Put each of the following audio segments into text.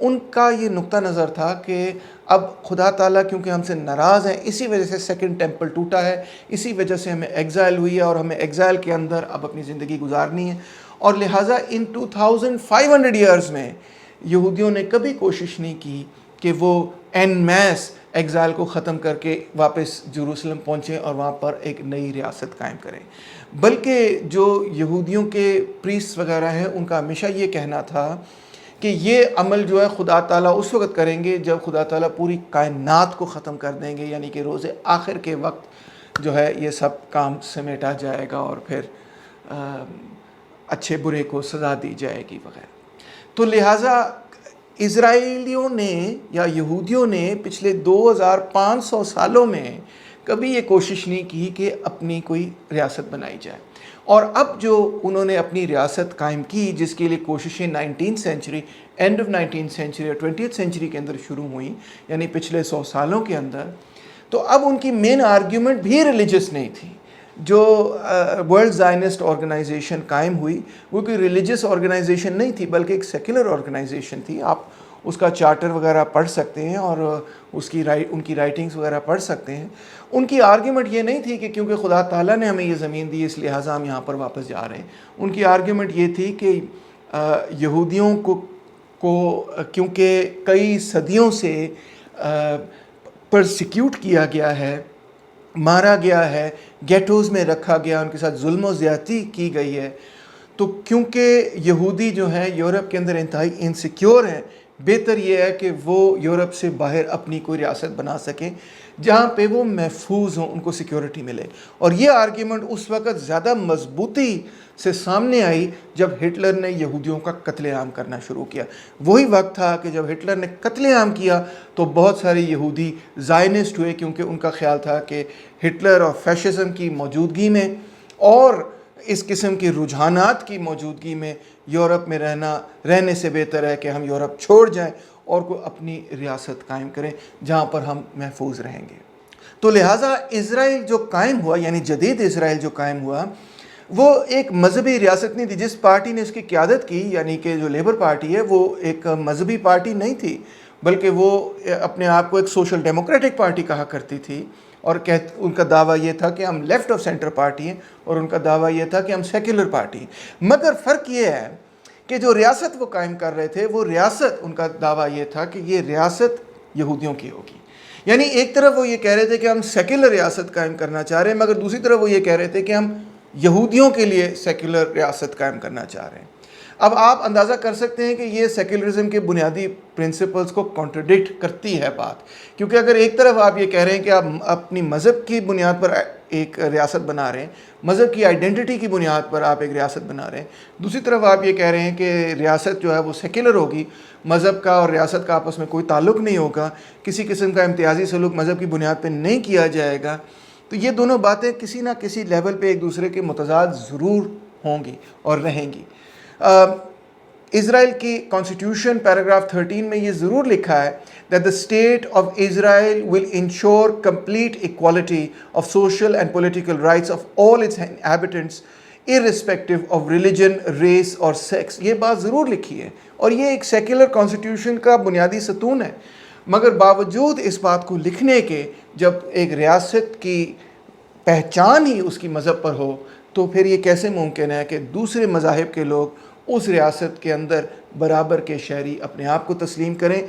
ان کا یہ نقطہ نظر تھا کہ اب خدا تعالیٰ کیونکہ ہم سے ناراض ہیں، اسی وجہ سے سیکنڈ ٹیمپل ٹوٹا ہے، اسی وجہ سے ہمیں ایگزائل ہوئی ہے اور ہمیں ایگزائل کے اندر اب اپنی زندگی گزارنی ہے، اور لہٰذا ان 2500 ایئرز میں یہودیوں نے کبھی کوشش نہیں کی کہ وہ این میس ایگزائل کو ختم کر کے واپس جروسلم پہنچیں اور وہاں پر ایک نئی ریاست قائم کریں، بلکہ جو یہودیوں کے پریسٹ وغیرہ ہیں ان کا ہمیشہ یہ کہنا تھا کہ یہ عمل جو ہے خدا تعالیٰ اس وقت کریں گے جب خدا تعالیٰ پوری کائنات کو ختم کر دیں گے، یعنی کہ روز آخر کے وقت جو ہے یہ سب کام سمیٹا جائے گا اور پھر اچھے برے کو سزا دی جائے گی وغیرہ۔ تو لہٰذا اسرائیلیوں نے یا یہودیوں نے پچھلے 2500 سالوں میں کبھی یہ کوشش نہیں کی کہ اپنی کوئی ریاست بنائی جائے، اور اب جو انہوں نے اپنی ریاست قائم کی جس کے لیے کوششیں 19th century, and of 19th century اور 20th سینچری کے اندر شروع ہوئیں، یعنی پچھلے 100 سالوں کے اندر، تو اب ان کی مین آرگیومنٹ بھی ریلیجس نہیں تھی۔ جو ورلڈ زائنسٹ آرگنائزیشن قائم ہوئی وہ کوئی ریلیجس آرگنائزیشن نہیں تھی بلکہ ایک سیکولر آرگنائزیشن تھی۔ آپ اس کا چارٹر وغیرہ پڑھ سکتے ہیں اور ان کی رائٹنگز وغیرہ پڑھ سکتے ہیں۔ ان کی آرگیومنٹ یہ نہیں تھی کہ کیونکہ خدا تعالیٰ نے ہمیں یہ زمین دی اس لہٰذا ہم یہاں پر واپس جا رہے ہیں۔ ان کی آرگیومنٹ یہ تھی کہ یہودیوں کو کیونکہ کئی صدیوں سے پرسیکیوٹ کیا گیا ہے، مارا گیا ہے، گیٹوز میں رکھا گیا، ان کے ساتھ ظلم و زیادتی کی گئی ہے، تو کیونکہ یہودی جو ہیں یورپ کے اندر انتہائی انسیکیور ہیں، بہتر یہ ہے کہ وہ یورپ سے باہر اپنی کوئی ریاست بنا سکیں جہاں پہ وہ محفوظ ہوں، ان کو سیکیورٹی ملے۔ اور یہ آرگیومنٹ اس وقت زیادہ مضبوطی سے سامنے آئی جب ہٹلر نے یہودیوں کا قتل عام کرنا شروع کیا۔ وہی وقت تھا کہ جب ہٹلر نے قتل عام کیا تو بہت سارے یہودی زائنسٹ ہوئے، کیونکہ ان کا خیال تھا کہ ہٹلر اور فیشزم کی موجودگی میں اور اس قسم کے رجحانات کی موجودگی میں یورپ میں رہنے سے بہتر ہے کہ ہم یورپ چھوڑ جائیں اور کوئی اپنی ریاست قائم کریں جہاں پر ہم محفوظ رہیں گے۔ تو لہٰذا اسرائیل جو قائم ہوا، یعنی جدید اسرائیل جو قائم ہوا، وہ ایک مذہبی ریاست نہیں تھی۔ جس پارٹی نے اس کی قیادت کی، یعنی کہ جو لیبر پارٹی ہے، وہ ایک مذہبی پارٹی نہیں تھی بلکہ وہ اپنے آپ کو ایک سوشل ڈیموکریٹک پارٹی کہا کرتی تھی، اور ان کا دعویٰ یہ تھا کہ ہم لیفٹ آف سینٹر پارٹی ہیں، اور ان کا دعویٰ یہ تھا کہ ہم سیکولر پارٹی ہیں۔ مگر فرق یہ ہے کہ جو ریاست وہ قائم کر رہے تھے، وہ ریاست، ان کا دعویٰ یہ تھا کہ یہ ریاست یہودیوں کی ہوگی۔ یعنی ایک طرف وہ یہ کہہ رہے تھے کہ ہم سیکولر ریاست قائم کرنا چاہ رہے ہیں، مگر دوسری طرف وہ یہ کہہ رہے تھے کہ ہم یہودیوں کے لیے سیکولر ریاست قائم کرنا چاہ رہے ہیں۔ اب آپ اندازہ کر سکتے ہیں کہ یہ سیکولرزم کے بنیادی پرنسپلز کو کانٹرڈکٹ کرتی ہے بات، کیونکہ اگر ایک طرف آپ یہ کہہ رہے ہیں کہ آپ اپنی مذہب کی بنیاد پر ایک ریاست بنا رہے ہیں، مذہب کی آئیڈینٹی کی بنیاد پر آپ ایک ریاست بنا رہے ہیں، دوسری طرف آپ یہ کہہ رہے ہیں کہ ریاست جو ہے وہ سیکولر ہوگی، مذہب کا اور ریاست کا آپس میں کوئی تعلق نہیں ہوگا، کسی قسم کا امتیازی سلوک مذہب کی بنیاد پہ نہیں کیا جائے گا، تو یہ دونوں باتیں کسی نہ کسی لیول پہ ایک دوسرے کے متضاد ضرور ہوں گی اور رہیں گی۔ اسرائیل کی کانسٹیٹیوشن پیراگراف 13 میں یہ ضرور لکھا ہے that the state of Israel will ensure complete equality of social and political rights of all its inhabitants irrespective of religion, race اور sex۔ یہ بات ضرور لکھی ہے اور یہ ایک سیکولر کانسٹیٹیوشن کا بنیادی ستون ہے، مگر باوجود اس بات کو لکھنے کے جب ایک ریاست کی پہچان ہی اس کی مذہب پر ہو تو پھر یہ کیسے ممکن ہے کہ دوسرے مذاہب کے لوگ اس ریاست کے اندر برابر کے شہری اپنے آپ کو تسلیم کریں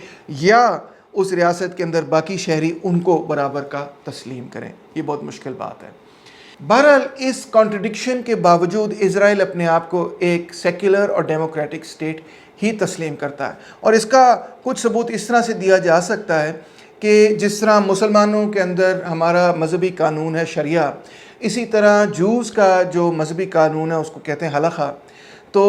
یا اس ریاست کے اندر باقی شہری ان کو برابر کا تسلیم کریں؟ یہ بہت مشکل بات ہے۔ بہرحال اس کانٹرڈکشن کے باوجود اسرائیل اپنے آپ کو ایک سیکولر اور ڈیموکریٹک اسٹیٹ ہی تسلیم کرتا ہے، اور اس کا کچھ ثبوت اس طرح سے دیا جا سکتا ہے کہ جس طرح مسلمانوں کے اندر ہمارا مذہبی قانون ہے شریعہ، اسی طرح جوز کا جو مذہبی قانون ہے اس کو کہتے ہیں ہلخہ۔ تو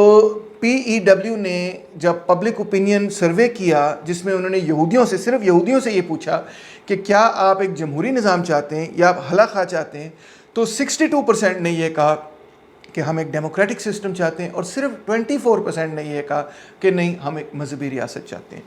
PEW نے جب پبلک اوپینین سروے کیا جس میں انہوں نے یہودیوں سے، صرف یہودیوں سے یہ پوچھا کہ کیا آپ ایک جمہوری نظام چاہتے ہیں یا آپ ہلخہ چاہتے ہیں، تو 62% نے یہ کہا کہ ہم ایک ڈیموکریٹک سسٹم چاہتے ہیں، اور صرف 24% نے یہ کہا کہ نہیں ہم ایک مذہبی ریاست چاہتے ہیں۔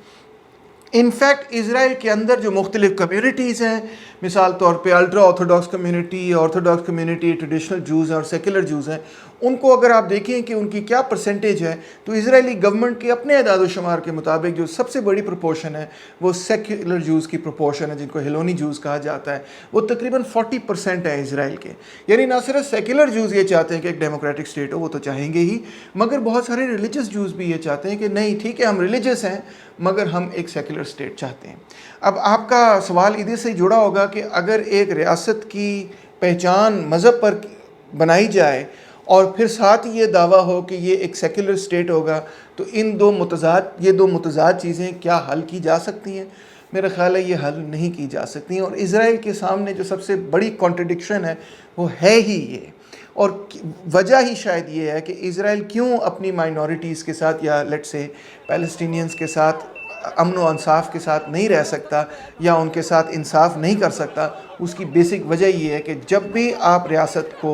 انفیکٹ اسرائیل کے اندر جو مختلف کمیونٹیز ہیں، مثال طور پہ ultra orthodox community, orthodox community, traditional Jews ہیں اور سیکولر جوز ہیں، ان کو اگر آپ دیکھیں کہ ان کی کیا پرسنٹیج ہے تو اسرائیلی گورنمنٹ کے اپنے اعداد و شمار کے مطابق جو سب سے بڑی پروپورشن ہے وہ سیکولر جوز کی پروپورشن ہے، جن کو ہیلونی جوز کہا جاتا ہے، وہ تقریباً 40% ہے اسرائیل کے۔ یعنی نہ صرف سیکولر جوز یہ چاہتے ہیں کہ ایک ڈیموکریٹک اسٹیٹ ہو، وہ تو چاہیں گے ہی، مگر بہت سارے ریلیجس جوز بھی یہ چاہتے ہیں کہ نہیں ٹھیک ہے ہم ریلیجس ہیں مگر ہم ایک سیکولر اسٹیٹ چاہتے ہیں۔ اب آپ کا سوال ادھر سے جڑا ہوگا کہ اگر ایک ریاست کی پہچان مذہب پر بنائی جائے اور پھر ساتھ یہ دعویٰ ہو کہ یہ ایک سیکولر اسٹیٹ ہوگا تو یہ دو متضاد چیزیں کیا حل کی جا سکتی ہیں؟ میرا خیال ہے یہ حل نہیں کی جا سکتی ہیں، اور اسرائیل کے سامنے جو سب سے بڑی کانٹرڈکشن ہے وہ ہے ہی یہ، اور وجہ ہی شاید یہ ہے کہ اسرائیل کیوں اپنی مائنورٹیز کے ساتھ یا لیٹ سے پیلسٹینینز کے ساتھ امن و انصاف کے ساتھ نہیں رہ سکتا یا ان کے ساتھ انصاف نہیں کر سکتا۔ اس کی بیسک وجہ یہ ہے کہ جب بھی آپ ریاست کو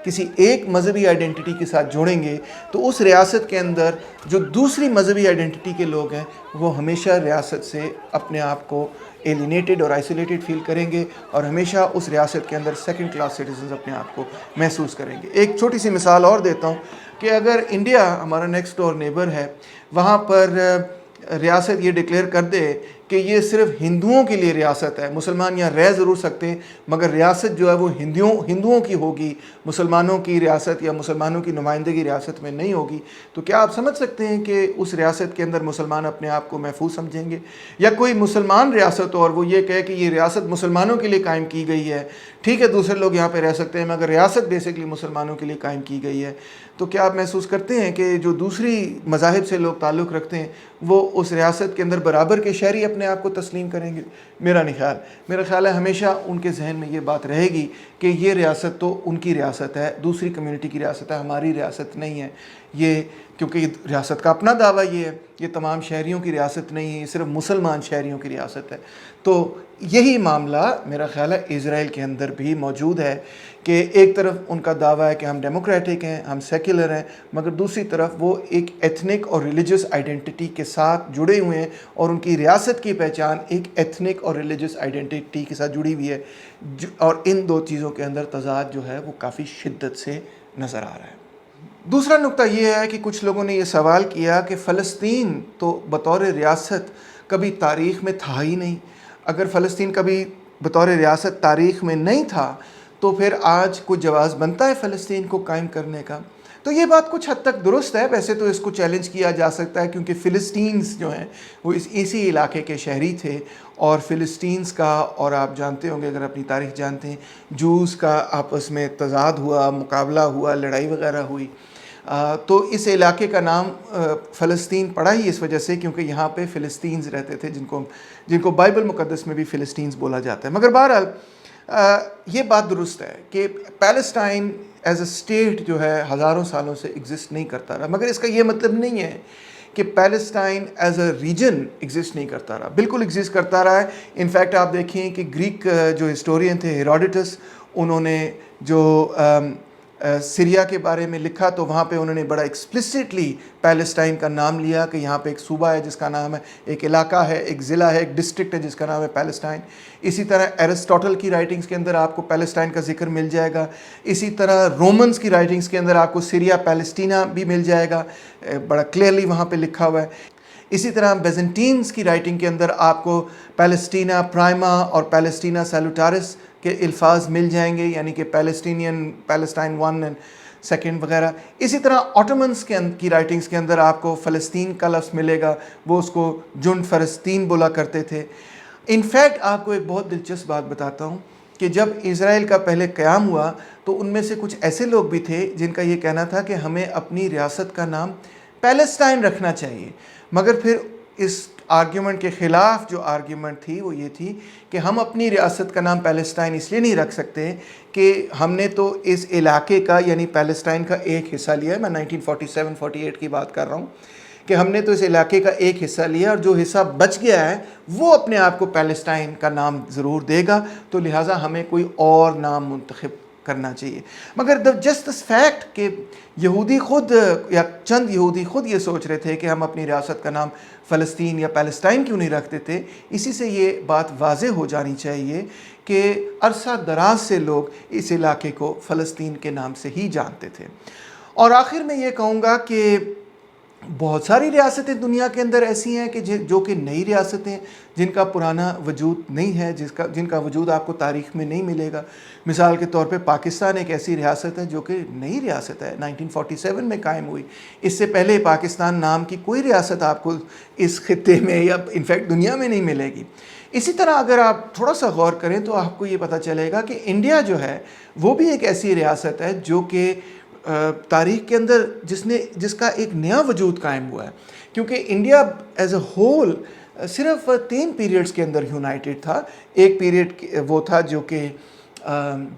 کسی ایک مذہبی آئیڈینٹی کے ساتھ جوڑیں گے تو اس ریاست کے اندر جو دوسری مذہبی آئیڈینٹی کے لوگ ہیں وہ ہمیشہ ریاست سے اپنے آپ کو ایلینیٹڈ اور آئسولیٹڈ فیل کریں گے، اور ہمیشہ اس ریاست کے اندر سیکنڈ کلاس سٹیزنز اپنے آپ کو محسوس کریں گے۔ ایک چھوٹی سی مثال اور دیتا ہوں کہ اگر انڈیا ہمارا نیکسٹ ڈور نیبر ہے، وہاں پر ریاست یہ ڈکلیئر کر دے کہ یہ صرف ہندوؤں کے لیے ریاست ہے، مسلمان یہاں رہ ضرور سکتے ہیں مگر ریاست جو ہے وہ ہندوؤں کی ہوگی، مسلمانوں کی ریاست یا مسلمانوں کی نمائندگی ریاست میں نہیں ہوگی، تو کیا آپ سمجھ سکتے ہیں کہ اس ریاست کے اندر مسلمان اپنے آپ کو محفوظ سمجھیں گے؟ یا کوئی مسلمان ریاست ہو اور وہ یہ کہے کہ یہ ریاست مسلمانوں کے لیے قائم کی گئی ہے، ٹھیک ہے دوسرے لوگ یہاں پہ رہ سکتے ہیں مگر ریاست بیسکلی مسلمانوں کے لیے قائم کی گئی ہے، تو کیا آپ محسوس کرتے ہیں کہ جو دوسری مذاہب سے لوگ تعلق رکھتے ہیں وہ اس ریاست کے اندر برابر کے شہری اپنے آپ کو تسلیم کریں گے؟ میرا خیال ہے ہمیشہ ان کے ذہن میں یہ بات رہے گی کہ یہ ریاست تو ان کی ریاست ہے، دوسری کمیونٹی کی ریاست ہے، ہماری ریاست نہیں ہے یہ، کیونکہ یہ ریاست کا اپنا دعویٰ یہ ہے، یہ تمام شہریوں کی ریاست نہیں ہے، یہ صرف مسلمان شہریوں کی ریاست ہے۔ تو یہی معاملہ میرا خیال ہے اسرائیل کے اندر بھی موجود ہے کہ ایک طرف ان کا دعویٰ ہے کہ ہم ڈیموکریٹک ہیں، ہم سیکولر ہیں، مگر دوسری طرف وہ ایک ایتھنک اور ریلیجس آئیڈینٹی کے ساتھ جڑے ہوئے ہیں، اور ان کی ریاست کی پہچان ایک ایتھنک اور ریلیجس آئیڈینٹی کے ساتھ جڑی ہوئی ہے، اور ان دو چیزوں کے اندر تضاد جو ہے وہ کافی شدت سے نظر آ رہا ہے۔ دوسرا نقطہ یہ ہے کہ کچھ لوگوں نے یہ سوال کیا کہ فلسطین تو بطور ریاست کبھی تاریخ میں تھا ہی نہیں، اگر فلسطین کبھی بطور ریاست تاریخ میں نہیں تھا تو پھر آج کوئی جواز بنتا ہے فلسطین کو قائم کرنے کا؟ تو یہ بات کچھ حد تک درست ہے، ویسے تو اس کو چیلنج کیا جا سکتا ہے کیونکہ فلسطینز جو ہیں وہ اسی علاقے کے شہری تھے، اور فلسطینز کا، اور آپ جانتے ہوں گے اگر اپنی تاریخ جانتے ہیں، جوز کا آپس میں تضاد ہوا، مقابلہ ہوا، لڑائی وغیرہ ہوئی، تو اس علاقے کا نام فلسطین پڑا ہی اس وجہ سے کیونکہ یہاں پہ فلسطینز رہتے تھے جن کو بائبل مقدس میں بھی فلسطینز بولا جاتا ہے۔ مگر بہرحال یہ بات درست ہے کہ پیلسٹائن ایز اے اسٹیٹ جو ہے ہزاروں سالوں سے ایگزسٹ نہیں کرتا رہا، مگر اس کا یہ مطلب نہیں ہے کہ Palestine as a region exist نہیں کرتا رہا، بالکل ایگزسٹ کرتا رہا ہے۔ انفیکٹ آپ دیکھیں کہ گریک جو ہسٹورین تھے ہیروڈوٹس، انہوں نے جو سیریا کے بارے میں لکھا تو وہاں پہ انہوں نے بڑا ایکسپلسٹلی پیلسٹائن کا نام لیا کہ یہاں پہ ایک صوبہ ہے جس کا نام ہے، ایک علاقہ ہے، ایک ضلع ہے، ایک ڈسٹرکٹ ہے جس کا نام ہے پیلسٹائن۔ اسی طرح ایرسٹوٹل کی رائٹنگز کے اندر آپ کو پیلسٹائن کا ذکر مل جائے گا، اسی طرح رومنز کی رائٹنگز کے اندر آپ کو سیریا پیلسٹینا بھی مل جائے گا، بڑا کلیئرلی وہاں پہ لکھا ہوا ہے۔ اسی طرح بیزنٹینز کی رائٹنگ کے اندر آپ کو پیلسٹینا پرائما اور پیلسٹینا سیلوٹارس کے الفاظ مل جائیں گے، یعنی کہ پیلسٹائن 1 اینڈ 2 وغیرہ۔ اسی طرح آٹومنز کی رائٹنگز کے اندر آپ کو فلسطین کا لفظ ملے گا، وہ اس کو جن فلسطین بولا کرتے تھے۔ انفیکٹ آپ کو ایک بہت دلچسپ بات بتاتا ہوں کہ جب اسرائیل کا پہلے قیام ہوا تو ان میں سے کچھ ایسے لوگ بھی تھے جن کا یہ کہنا تھا کہ ہمیں اپنی ریاست کا نام پیلسٹائن رکھنا چاہیے، مگر پھر اس آرگیومنٹ کے خلاف جو آرگیومنٹ تھی وہ یہ تھی کہ ہم اپنی ریاست کا نام پیلسٹائن اس لیے نہیں رکھ سکتے کہ ہم نے تو اس علاقے کا یعنی پیلسٹائن کا ایک حصہ لیا ہے، میں 1947-48 کی بات کر رہا ہوں، کہ ہم نے تو اس علاقے کا ایک حصہ لیا اور جو حصہ بچ گیا ہے وہ اپنے آپ کو پیلسٹائن کا نام ضرور دے گا، تو لہٰذا ہمیں کوئی اور نام منتخب کرنا چاہیے۔ مگر جسٹ دس فیکٹ کہ یہودی خود یا چند یہودی خود یہ سوچ رہے تھے کہ ہم اپنی ریاست کا نام فلسطین یا پیلسٹائن کیوں نہیں رکھتے تھے، اسی سے یہ بات واضح ہو جانی چاہیے کہ عرصہ دراز سے لوگ اس علاقے کو فلسطین کے نام سے ہی جانتے تھے۔ اور آخر میں یہ کہوں گا کہ بہت ساری ریاستیں دنیا کے اندر ایسی ہیں کہ جو کہ نئی ریاستیں، جن کا پرانا وجود نہیں ہے، جن کا وجود آپ کو تاریخ میں نہیں ملے گا۔ مثال کے طور پہ پاکستان ایک ایسی ریاست ہے جو کہ نئی ریاست ہے، 1947 میں قائم ہوئی۔ اس سے پہلے پاکستان نام کی کوئی ریاست آپ کو اس خطے میں یا انفیکٹ دنیا میں نہیں ملے گی۔ اسی طرح اگر آپ تھوڑا سا غور کریں تو آپ کو یہ پتہ چلے گا کہ انڈیا جو ہے وہ بھی ایک ایسی ریاست ہے جو کہ تاریخ کے اندر جس کا ایک نیا وجود قائم ہوا ہے، کیونکہ انڈیا ایز اے ہول صرف 3 پیریڈز کے اندر یونائٹڈ تھا۔ ایک پیریڈ وہ تھا جو کہ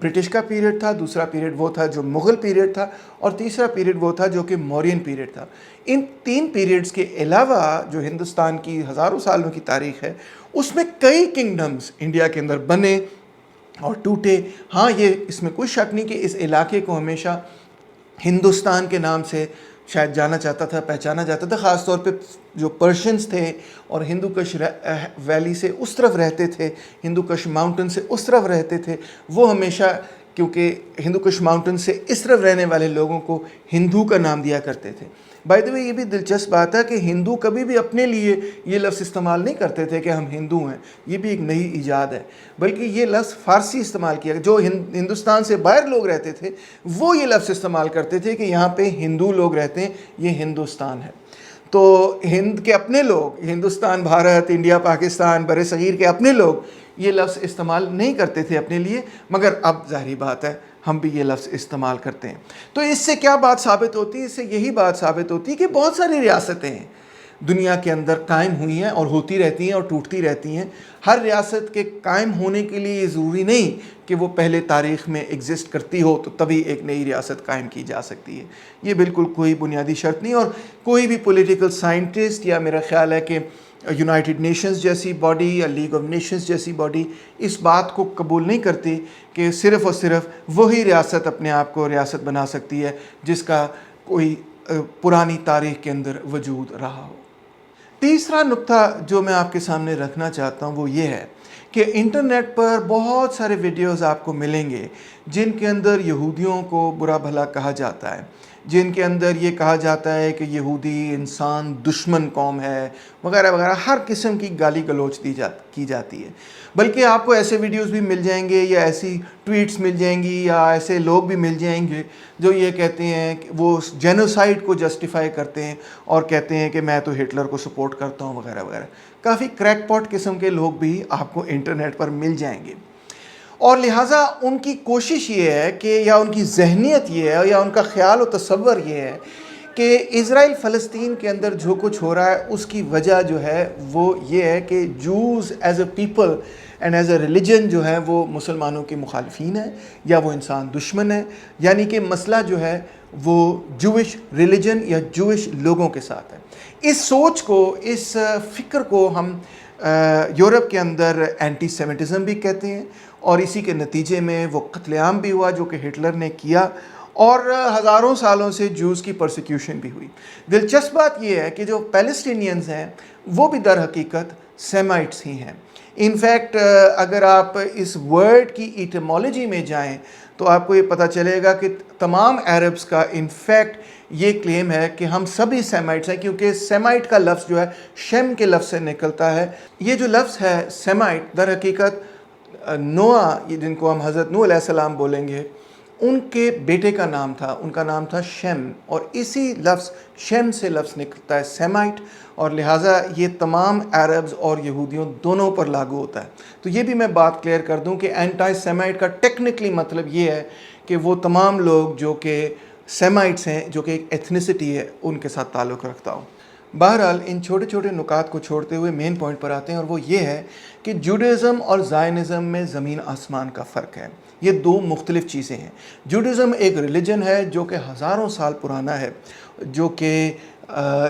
برٹش کا پیریڈ تھا، دوسرا پیریڈ وہ تھا جو مغل پیریڈ تھا، اور تیسرا پیریڈ وہ تھا جو کہ مورین پیریڈ تھا۔ ان 3 پیریڈز کے علاوہ جو ہندوستان کی ہزاروں سالوں کی تاریخ ہے، اس میں کئی کنگڈمز انڈیا کے اندر بنے اور ٹوٹے۔ ہاں، اس میں کوئی شک نہیں کہ اس علاقے کو ہمیشہ ہندوستان کے نام سے شاید جانا جاتا تھا، پہچانا جاتا تھا، خاص طور پہ جو پرشینز تھے اور ہندو کش ویلی سے اس طرف رہتے تھے، ہندو کش ماؤنٹن سے اس طرف رہتے تھے، وہ ہمیشہ کیونکہ ہندو کش ماؤنٹن سے اس طرف رہنے والے لوگوں کو ہندو کا نام دیا کرتے تھے۔ بائی دی وے، یہ بھی دلچسپ بات ہے کہ ہندو کبھی بھی اپنے لیے یہ لفظ استعمال نہیں کرتے تھے کہ ہم ہندو ہیں، یہ بھی ایک نئی ایجاد ہے، بلکہ یہ لفظ فارسی استعمال کیا۔ جو ہندوستان سے باہر لوگ رہتے تھے وہ یہ لفظ استعمال کرتے تھے کہ یہاں پہ ہندو لوگ رہتے ہیں، یہ ہندوستان ہے۔ تو ہند کے اپنے لوگ، ہندوستان، بھارت، انڈیا، پاکستان، بر صغیر کے اپنے لوگ یہ لفظ استعمال نہیں کرتے تھے اپنے لیے، مگر اب ظاہری بات ہے ہم بھی یہ لفظ استعمال کرتے ہیں۔ تو اس سے کیا بات ثابت ہوتی ہے؟ اس سے یہی بات ثابت ہوتی ہے کہ بہت ساری ریاستیں ہیں دنیا کے اندر قائم ہوئی ہیں اور ہوتی رہتی ہیں اور ٹوٹتی رہتی ہیں۔ ہر ریاست کے قائم ہونے کے لیے یہ ضروری نہیں کہ وہ پہلے تاریخ میں ایگزسٹ کرتی ہو تو تبھی ایک نئی ریاست قائم کی جا سکتی ہے۔ یہ بالکل کوئی بنیادی شرط نہیں، اور کوئی بھی پولیٹیکل سائنٹسٹ یا میرا خیال ہے کہ یونائٹڈ نیشنز جیسی باڈی یا لیگ آف نیشنز جیسی باڈی اس بات کو قبول نہیں کرتی کہ صرف اور صرف وہی ریاست اپنے آپ کو ریاست بنا سکتی ہے جس کا کوئی پرانی تاریخ کے اندر وجود رہا ہو۔ تیسرا نقطہ جو میں آپ کے سامنے رکھنا چاہتا ہوں وہ یہ ہے کہ انٹرنیٹ پر بہت سارے ویڈیوز آپ کو ملیں گے جن کے اندر یہودیوں کو برا بھلا کہا جاتا ہے، جن کے اندر یہ کہا جاتا ہے کہ یہودی انسان دشمن قوم ہے وغیرہ وغیرہ، ہر قسم کی گالی گلوچ کی جاتی ہے۔ بلکہ آپ کو ایسے ویڈیوز بھی مل جائیں گے یا ایسی ٹویٹس مل جائیں گی یا ایسے لوگ بھی مل جائیں گے جو یہ کہتے ہیں کہ وہ جینوسائیڈ کو جسٹیفائی کرتے ہیں اور کہتے ہیں کہ میں تو ہٹلر کو سپورٹ کرتا ہوں وغیرہ وغیرہ۔ کافی کریک پاٹ قسم کے لوگ بھی آپ کو انٹرنیٹ پر مل جائیں گے، اور لہٰذا ان کی کوشش یہ ہے کہ یا ان کی ذہنیت یہ ہے یا ان کا خیال و تصور یہ ہے کہ اسرائیل فلسطین کے اندر جو کچھ ہو رہا ہے اس کی وجہ جو ہے وہ یہ ہے کہ Jews as a people and as a religion جو ہے وہ مسلمانوں کے مخالفین ہیں یا وہ انسان دشمن ہے، یعنی کہ مسئلہ جو ہے وہ جوش ریلیجن یا جوش لوگوں کے ساتھ ہے۔ اس سوچ کو، اس فکر کو ہم یورپ کے اندر اینٹی سیمیٹزم بھی کہتے ہیں، اور اسی کے نتیجے میں وہ قتل عام بھی ہوا جو کہ ہٹلر نے کیا، اور ہزاروں سالوں سے جوز کی پرسیکیوشن بھی ہوئی۔ دلچسپ بات یہ ہے کہ جو پیلسٹینینز ہیں وہ بھی در حقیقت سیمائٹس ہی ہیں۔ انفیکٹ اگر آپ اس ورڈ کی ایٹیمالوجی میں جائیں تو آپ کو یہ پتہ چلے گا کہ تمام عربس کا انفیکٹ یہ کلیم ہے کہ ہم سبھی سیمائٹس ہیں، کیونکہ سیمائٹ کا لفظ جو ہے شیم کے لفظ سے نکلتا ہے۔ یہ جو لفظ ہے سیمائٹ در حقیقت نوح، جن کو ہم حضرت نوح علیہ السلام بولیں گے، ان کے بیٹے کا نام تھا، ان کا نام تھا شیم، اور اسی لفظ شیم سے لفظ نکلتا ہے سیمائٹ، اور لہٰذا یہ تمام عربز اور یہودیوں دونوں پر لاگو ہوتا ہے۔ تو یہ بھی میں بات کلیئر کر دوں کہ اینٹائی سیمائٹ کا ٹیکنیکلی مطلب یہ ہے کہ وہ تمام لوگ جو کہ سیمائٹس ہیں، جو کہ ایک ایتھنیسٹی ہے، ان کے ساتھ تعلق رکھتا ہوں۔ بہرحال ان چھوٹے چھوٹے نکات کو چھوڑتے ہوئے مین پوائنٹ پر آتے ہیں، اور وہ یہ ہے کہ جوڈائزم اور زائنزم میں زمین آسمان کا فرق ہے۔ یہ دو مختلف چیزیں ہیں۔ جوڈائزم ایک ریلیجن ہے جو کہ ہزاروں سال پرانا ہے، جو کہ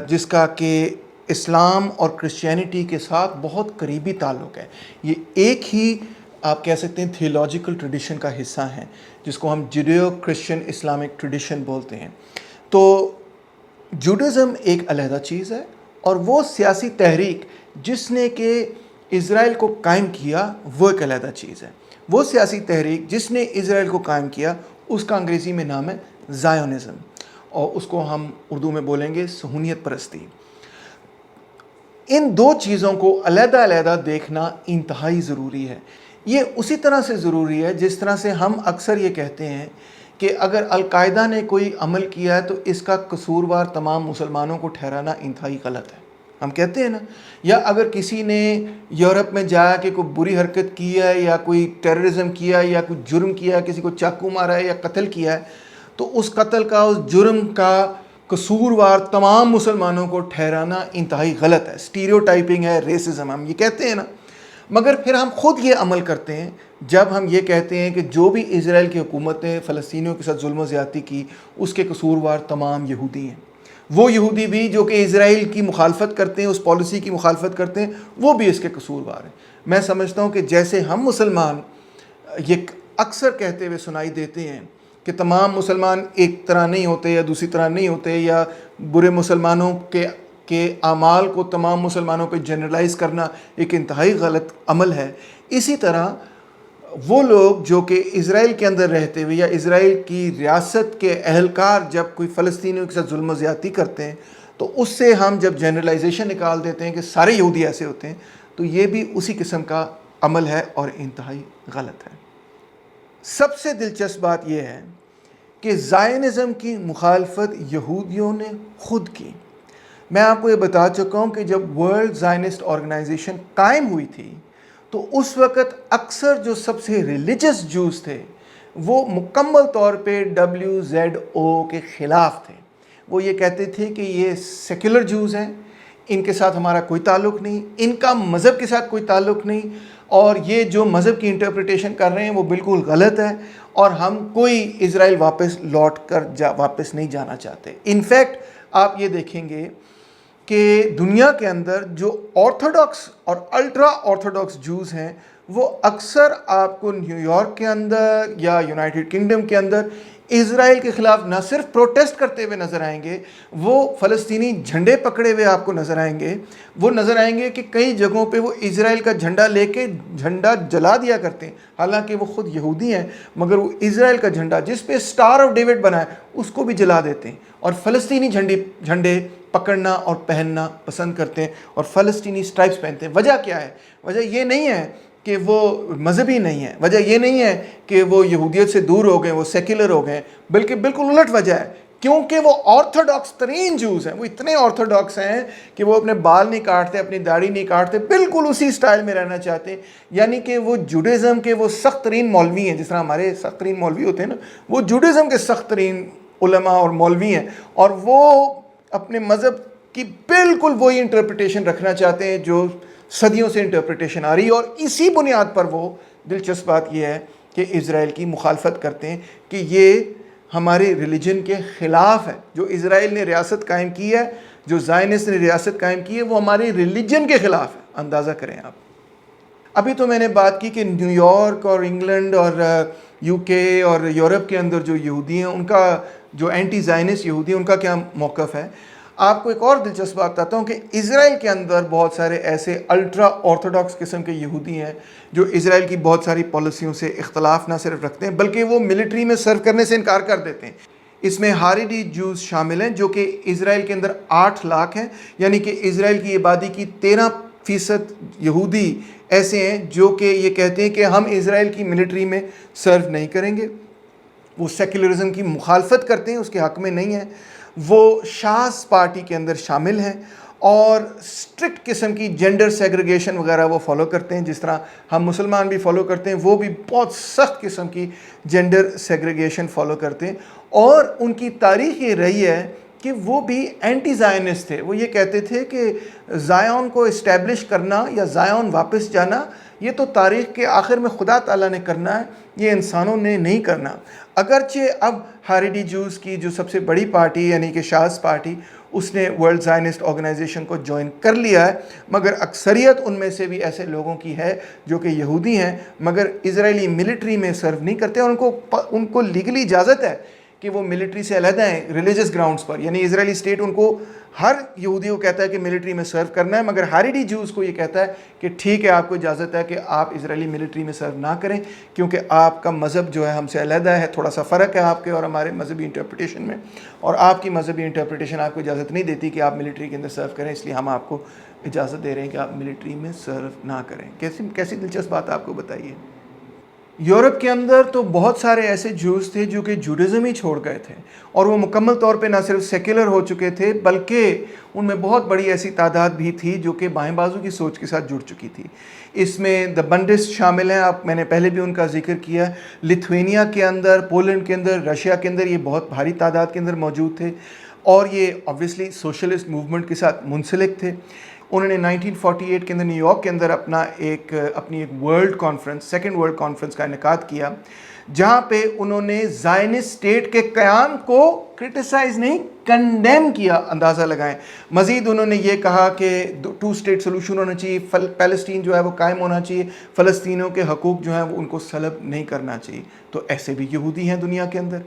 جس کا کہ اسلام اور کرسچینٹی کے ساتھ بہت قریبی تعلق ہے۔ یہ ایک ہی آپ کہہ سکتے ہیں تھیولوجیکل ٹریڈیشن کا حصہ ہیں، جس کو ہم جوڈیو کرسچن اسلامک ٹریڈیشن بولتے ہیں۔ تو جوڈائزم ایک علیحدہ چیز ہے، اور وہ سیاسی تحریک جس نے کہ اسرائیل کو قائم کیا وہ ایک علیحدہ چیز ہے۔ وہ سیاسی تحریک جس نے اسرائیل کو قائم کیا اس کا انگریزی میں نام ہے زائونزم، اور اس کو ہم اردو میں بولیں گے صہیونیت پرستی۔ ان دو چیزوں کو علیحدہ علیحدہ دیکھنا انتہائی ضروری ہے۔ یہ اسی طرح سے ضروری ہے جس طرح سے ہم اکثر یہ کہتے ہیں کہ اگر القاعدہ نے کوئی عمل کیا ہے تو اس کا قصوروار تمام مسلمانوں کو ٹھہرانا انتہائی غلط ہے۔ ہم کہتے ہیں نا، یا اگر کسی نے یورپ میں جا کے کوئی بری حرکت کی ہے یا کوئی ٹیررزم کیا ہے یا کوئی جرم کیا ہے، کسی کو چاقو مارا ہے یا قتل کیا ہے، تو اس قتل کا، اس جرم کا قصوروار تمام مسلمانوں کو ٹھہرانا انتہائی غلط ہے۔ اسٹیریوٹائپنگ ہے، ریسزم، ہم یہ کہتے ہیں نا۔ مگر پھر ہم خود یہ عمل کرتے ہیں جب ہم یہ کہتے ہیں کہ جو بھی اسرائیل کی حکومت نے فلسطینیوں کے ساتھ ظلم و زیادتی کی، اس کے قصوروار تمام یہودی ہیں۔ وہ یہودی بھی جو کہ اسرائیل کی مخالفت کرتے ہیں، اس پالیسی کی مخالفت کرتے ہیں، وہ بھی اس کے قصوروار ہیں۔ میں سمجھتا ہوں کہ جیسے ہم مسلمان یہ اکثر کہتے ہوئے سنائی دیتے ہیں کہ تمام مسلمان ایک طرح نہیں ہوتے یا دوسری طرح نہیں ہوتے، یا برے مسلمانوں کے اعمال کو تمام مسلمانوں پہ جنرلائز کرنا ایک انتہائی غلط عمل ہے، اسی طرح وہ لوگ جو کہ اسرائیل کے اندر رہتے ہوئے یا اسرائیل کی ریاست کے اہلکار جب کوئی فلسطینیوں کے ساتھ ظلم و زیادتی کرتے ہیں تو اس سے ہم جب جنرلائزیشن نکال دیتے ہیں کہ سارے یہودی ایسے ہوتے ہیں، تو یہ بھی اسی قسم کا عمل ہے اور انتہائی غلط ہے۔ سب سے دلچسپ بات یہ ہے کہ زائنزم کی مخالفت یہودیوں نے خود کی۔ میں آپ کو یہ بتا چکا ہوں کہ جب ورلڈ زائنسٹ آرگنائزیشن قائم ہوئی تھی تو اس وقت اکثر جو سب سے ریلیجس جوز تھے وہ مکمل طور پہ WZO کے خلاف تھے۔ وہ یہ کہتے تھے کہ یہ سیکولر جوز ہیں، ان کے ساتھ ہمارا کوئی تعلق نہیں، ان کا مذہب کے ساتھ کوئی تعلق نہیں، اور یہ جو مذہب کی انٹرپریٹیشن کر رہے ہیں وہ بالکل غلط ہے، اور ہم کوئی اسرائیل واپس نہیں جانا چاہتے۔ انفیکٹ آپ یہ دیکھیں گے کہ دنیا کے اندر جو آرتھوڈاکس اور الٹرا آرتھوڈاکس جوز ہیں وہ اکثر آپ کو نیو یارک کے اندر یا یونائٹڈ کنگڈم کے اندر اسرائیل کے خلاف نہ صرف پروٹیسٹ کرتے ہوئے نظر آئیں گے، وہ فلسطینی جھنڈے پکڑے ہوئے آپ کو نظر آئیں گے۔ وہ نظر آئیں گے کہ کئی جگہوں پہ وہ اسرائیل کا جھنڈا لے کے جھنڈا جلا دیا کرتے ہیں، حالانکہ وہ خود یہودی ہیں، مگر وہ اسرائیل کا جھنڈا جس پہ اسٹار آف ڈیوڈ بنا ہے اس کو بھی جلا دیتے ہیں، اور فلسطینی جھنڈے پکڑنا اور پہننا پسند کرتے ہیں، اور فلسطینی اسٹرائپس پہنتے ہیں۔ وجہ کیا ہے؟ وجہ یہ نہیں ہے کہ وہ مذہبی نہیں ہے، وجہ یہ نہیں ہے کہ وہ یہودیت سے دور ہو گئے، وہ سیکولر ہو گئے، بلکہ بالکل الٹ وجہ ہے، کیونکہ وہ آرتھوڈاکس ترین جوز ہیں۔ وہ اتنے آرتھوڈاکس ہیں کہ وہ اپنے بال نہیں کاٹتے، اپنی داڑھی نہیں کاٹتے، بالکل اسی سٹائل میں رہنا چاہتے ہیں، یعنی کہ وہ جوڈیزم کے وہ سخت ترین مولوی ہیں، جس طرح ہمارے سخت ترین مولوی ہوتے ہیں نا، وہ جوڈیزم کے سخت ترین علماء اور مولوی ہیں، اور وہ اپنے مذہب کی بالکل وہی انٹرپریٹیشن رکھنا چاہتے ہیں جو صدیوں سے انٹرپریٹیشن آ رہی ہے، اور اسی بنیاد پر وہ دلچسپ بات یہ ہے کہ اسرائیل کی مخالفت کرتے ہیں کہ یہ ہمارے ریلیجن کے خلاف ہے۔ جو اسرائیل نے ریاست قائم کی ہے، جو زائنسٹ نے ریاست قائم کی ہے، وہ ہمارے ریلیجن کے خلاف ہے۔ اندازہ کریں آپ۔ ابھی تو میں نے بات کی کہ نیو یارک اور انگلینڈ اور UK اور یورپ کے اندر جو یہودی ہیں، ان کا جو اینٹی زائنسٹ یہودی ہیں، ان کا کیا موقف ہے۔ آپ کو ایک اور دلچسپ بات بتاتا ہوں کہ اسرائیل کے اندر بہت سارے ایسے الٹرا آرتھوڈاکس قسم کے یہودی ہیں جو اسرائیل کی بہت ساری پالیسیوں سے اختلاف نہ صرف رکھتے ہیں بلکہ وہ ملٹری میں سرو کرنے سے انکار کر دیتے ہیں۔ اس میں ہاریڈی جوز شامل ہیں جو کہ اسرائیل کے اندر 8 لاکھ ہیں، یعنی کہ اسرائیل کی آبادی کی 13% یہودی ایسے ہیں جو کہ یہ کہتے ہیں کہ ہم اسرائیل کی ملٹری میں سرو نہیں کریں گے۔ وہ سیکولرزم کی مخالفت کرتے ہیں، اس کے حق میں نہیں ہیں۔ وہ شاز پارٹی کے اندر شامل ہیں اور اسٹرکٹ قسم کی جینڈر سیگریگیشن وغیرہ وہ فالو کرتے ہیں، جس طرح ہم مسلمان بھی فالو کرتے ہیں، وہ بھی بہت سخت قسم کی جینڈر سیگریگیشن فالو کرتے ہیں۔ اور ان کی تاریخ یہ رہی ہے کہ وہ بھی اینٹی زائنسٹ تھے۔ وہ یہ کہتے تھے کہ زائون کو اسٹیبلش کرنا یا زائون واپس جانا یہ تو تاریخ کے آخر میں خدا تعالیٰ نے کرنا ہے، یہ انسانوں نے نہیں کرنا۔ اگرچہ اب ہاریڈی جوز کی جو سب سے بڑی پارٹی یعنی کہ شاز پارٹی، اس نے ورلڈ زائنسٹ آرگنائزیشن کو جوائن کر لیا ہے، مگر اکثریت ان میں سے بھی ایسے لوگوں کی ہے جو کہ یہودی ہیں مگر اسرائیلی ملٹری میں سرو نہیں کرتے، اور ان کو لیگلی اجازت ہے کہ وہ ملٹری سے علیحدہ ہیں ریلیجس گراؤنڈز پر. یعنی اسرائیلی اسٹیٹ ان کو ہر یہودی کو کہتا ہے کہ ملٹری میں سرو کرنا ہے, مگر ہاریڈی جوز کو یہ کہتا ہے کہ ٹھیک ہے آپ کو اجازت ہے کہ آپ اسرائیلی ملٹری میں سرو نہ کریں کیونکہ آپ کا مذہب جو ہے ہم سے علیحدہ ہے, تھوڑا سا فرق ہے آپ کے اور ہمارے مذہبی انٹرپریٹیشن میں, اور آپ کی مذہبی انٹرپریٹیشن آپ کو اجازت نہیں دیتی کہ آپ ملٹری کے اندر سرو کریں, اس لیے ہم آپ کو اجازت دے رہے ہیں کہ آپ ملٹری میں سرو نہ کریں. کیسی دلچسپ بات آپ کو بتائیے. یورپ کے اندر تو بہت سارے ایسے جوز تھے جو کہ جوڈازم ہی چھوڑ گئے تھے, اور وہ مکمل طور پہ نہ صرف سیکولر ہو چکے تھے بلکہ ان میں بہت بڑی ایسی تعداد بھی تھی جو کہ بائیں بازو کی سوچ کے ساتھ جڑ چکی تھی. اس میں دا بنڈسٹ شامل ہیں, میں نے پہلے بھی ان کا ذکر کیا. لتھوینیا کے اندر, پولینڈ کے اندر, رشیا کے اندر یہ بہت بھاری تعداد کے اندر موجود تھے, اور یہ آبویسلی سوشلسٹ موومنٹ کے ساتھ منسلک تھے. انہوں نے 1948 کے اندر نیو یارک کے اندر اپنی ایک world conference, second world conference کا انعقاد کیا, جہاں پہ انہوں نے زائنسٹ اسٹیٹ کے قیام کو کرٹیسائز نہیں, کنڈیم کیا. اندازہ لگائیں. مزید انہوں نے یہ کہا کہ 2 اسٹیٹ سولوشن ہونا چاہیے, پیلسٹین جو ہے وہ قائم ہونا چاہیے, فلسطینیوں کے حقوق جو ہیں وہ ان کو سلب نہیں کرنا چاہیے. تو ایسے بھی یہودی ہیں دنیا کے اندر.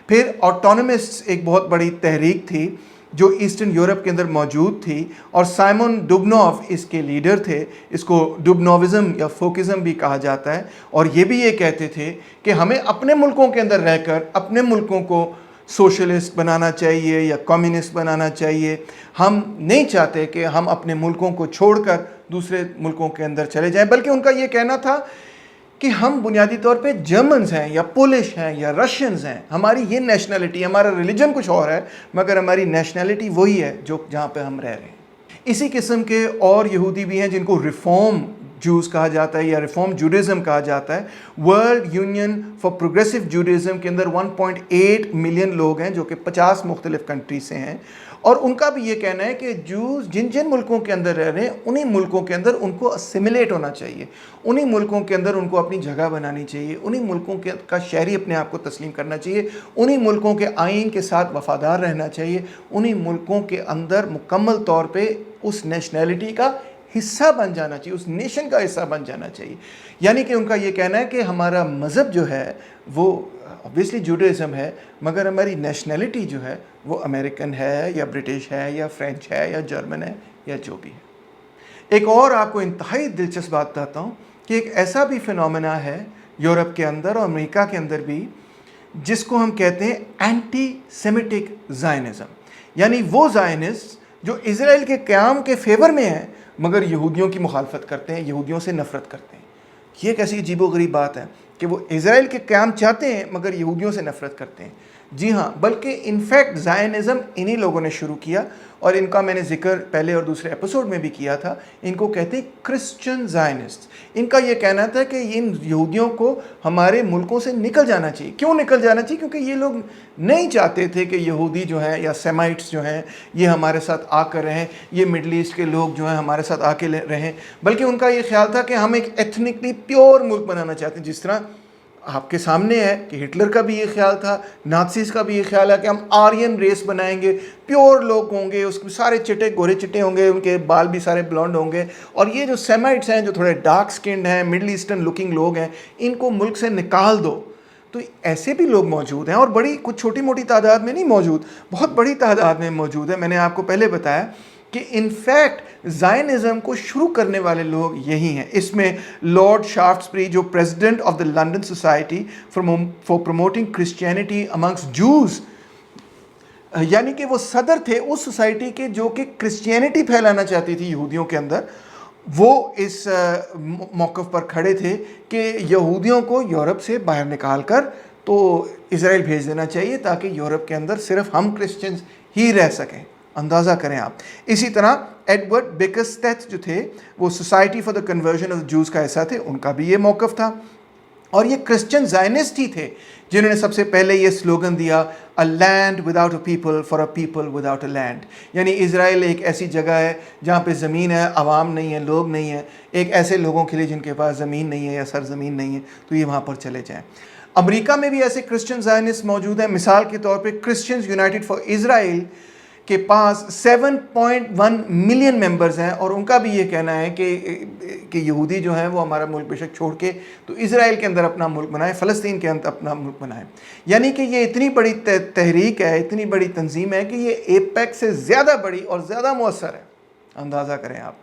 پھر آٹونومسٹ ایک بہت بڑی تحریک تھی جو ایسٹرن یورپ کے اندر موجود تھی, اور سائمن ڈوبنوف اس کے لیڈر تھے. اس کو ڈوبنووزم یا فوکزم بھی کہا جاتا ہے, اور یہ بھی یہ کہتے تھے کہ ہمیں اپنے ملکوں کے اندر رہ کر اپنے ملکوں کو سوشلسٹ بنانا چاہیے یا کمیونسٹ بنانا چاہیے. ہم نہیں چاہتے کہ ہم اپنے ملکوں کو چھوڑ کر دوسرے ملکوں کے اندر چلے جائیں, بلکہ ان کا یہ کہنا تھا کہ ہم بنیادی طور پہ جرمنز ہیں یا پولش ہیں یا رشینز ہیں, ہماری یہ نیشنلٹی, ہمارا ریلیجن کچھ اور ہے مگر ہماری نیشنلٹی وہی ہے جہاں پہ ہم رہ رہے ہیں. اسی قسم کے اور یہودی بھی ہیں جن کو ریفارم جوز کہا جاتا ہے یا ریفارم جوڈازم کہا جاتا ہے. ورلڈ یونین فار پروگریسو جوڈازم کے اندر 1.8 ملین لوگ ہیں جو کہ 50 مختلف کنٹری سے ہیں, اور ان کا بھی یہ کہنا ہے کہ جوز جن ملکوں کے اندر رہ رہے ہیں انہی ملکوں کے اندر ان کو اسیملیٹ ہونا چاہیے, انہی ملکوں کے اندر ان کو اپنی جگہ بنانی چاہیے, انہی ملکوں کا شہری اپنے آپ کو تسلیم کرنا چاہیے, انہی ملکوں کے آئین کے ساتھ وفادار رہنا چاہیے, انہی ملکوں کے اندر مکمل طور پہ اس نیشنلٹی کا حصہ بن جانا چاہیے, اس نیشن کا حصہ بن جانا چاہیے. یعنی کہ ان کا یہ کہنا ہے کہ ہمارا مذہب جو ہے وہ obviously جوڈازم ہے, مگر ہماری نیشنلٹی جو ہے وہ امریکن ہے یا برٹش ہے یا فرینچ ہے یا جرمن ہے یا جو بھی ہے. ایک اور آپ کو انتہائی دلچسپ بات بتاتا ہوں کہ ایک ایسا بھی فینومینا ہے یورپ کے اندر اور امریکہ کے اندر بھی جس کو ہم کہتے ہیں اینٹی سیمیٹک زائنزم. یعنی وہ زائنسٹ جو اسرائیل کے قیام کے فیور میں ہیں مگر یہودیوں کی مخالفت کرتے ہیں, یہودیوں سے نفرت کرتے ہیں. یہ ایک ایسی عجیب و غریب بات ہے کہ وہ اسرائیل کے قیام چاہتے ہیں مگر یہودیوں سے نفرت کرتے ہیں. جی ہاں, بلکہ انفیکٹ زائنزم انہی لوگوں نے شروع کیا, اور ان کا میں نے ذکر پہلے اور دوسرے ایپیسوڈ میں بھی کیا تھا. ان کو کہتے ہیں کرسچن زائنسٹ. ان کا یہ کہنا تھا کہ ان یہودیوں کو ہمارے ملکوں سے نکل جانا چاہیے. کیوں نکل جانا چاہیے؟ کیونکہ یہ لوگ نہیں چاہتے تھے کہ یہودی جو ہیں یا سیمائٹس جو ہیں یہ ہمارے ساتھ آ کر رہیں, یہ مڈل ایسٹ کے لوگ جو ہیں ہمارے ساتھ آ کے رہیں, بلکہ ان کا یہ خیال تھا کہ ہم ایک ایتھنکلی پیور ملک بنانا چاہتے ہیں. جس طرح آپ کے سامنے ہے کہ ہٹلر کا بھی یہ خیال تھا, نازیز کا بھی یہ خیال ہے کہ ہم آرین ریس بنائیں گے, پیور لوگ ہوں گے, اس کے سارے چٹے گورے چٹے ہوں گے, ان کے بال بھی سارے بلونڈ ہوں گے, اور یہ جو سیمائٹس ہیں جو تھوڑے ڈارک سکنڈ ہیں, مڈل ایسٹرن لکنگ لوگ ہیں, ان کو ملک سے نکال دو. تو ایسے بھی لوگ موجود ہیں, اور بڑی کچھ چھوٹی موٹی تعداد میں نہیں موجود, بہت بڑی تعداد میں موجود ہے. میں نے آپ کو پہلے بتایا کہ انفیکٹ زائنزم کو شروع کرنے والے لوگ یہی ہیں. اس میں لارڈ شافٹسبری جو president of the London society for promoting Christianity amongst Jews, یعنی کہ وہ صدر تھے اس سوسائٹی کے جو کہ کرسچینٹی پھیلانا چاہتی تھی یہودیوں کے اندر, وہ اس موقف پر کھڑے تھے کہ یہودیوں کو یورپ سے باہر نکال کر تو اسرائیل بھیج دینا چاہیے تاکہ یورپ کے اندر صرف ہم کرسچنز ہی رہ سکیں. اندازہ کریں آپ. اسی طرح ایڈورڈ بیکرسٹیتھ جو تھے وہ society for the conversion of Jews کا حصہ تھے, ان کا بھی یہ موقف تھا. اور یہ کرسچن زائنسٹ ہی تھے جنہوں نے سب سے پہلے یہ سلوگن دیا, a land without a people for a people without a land. یعنی اسرائیل ایک ایسی جگہ ہے جہاں پہ زمین ہے, عوام نہیں ہے, لوگ نہیں ہیں, ایک ایسے لوگوں کے لیے جن کے پاس زمین نہیں ہے یا سرزمین نہیں ہے, تو یہ وہاں پر چلے جائیں. امریکہ میں بھی ایسے کرسچن زائنسٹ موجود ہیں. مثال کے طور پہ کرسچنز یونائٹڈ فار اسرائیل کے پاس 7.1 ملین ممبرز ہیں، اور ان کا بھی یہ کہنا ہے کہ یہودی جو ہیں وہ ہمارا ملک بے شک چھوڑ کے تو اسرائیل کے اندر اپنا ملک بنائیں، فلسطین کے اندر اپنا ملک بنائیں. یعنی کہ یہ اتنی بڑی تحریک ہے، اتنی بڑی تنظیم ہے کہ یہ ایپیک سے زیادہ بڑی اور زیادہ مؤثر ہے. اندازہ کریں آپ.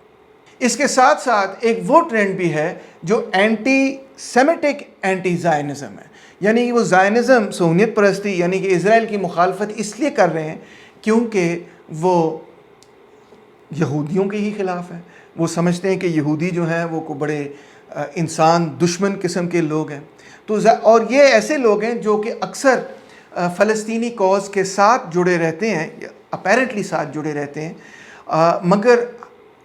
اس کے ساتھ ساتھ ایک وہ ٹرینڈ بھی ہے جو اینٹی سیمیٹک اینٹی زائنزم ہے. یعنی کہ وہ زائنزم، صہیونیت پرستی، یعنی کہ اسرائیل کی مخالفت اس لیے کر رہے ہیں کیونکہ وہ یہودیوں کے ہی خلاف ہیں. وہ سمجھتے ہیں کہ یہودی جو ہیں وہ کو بڑے انسان دشمن قسم کے لوگ ہیں. تو اور یہ ایسے لوگ ہیں جو کہ اکثر فلسطینی کاز کے ساتھ جڑے رہتے ہیں، اپیرنٹلی ساتھ جڑے رہتے ہیں، مگر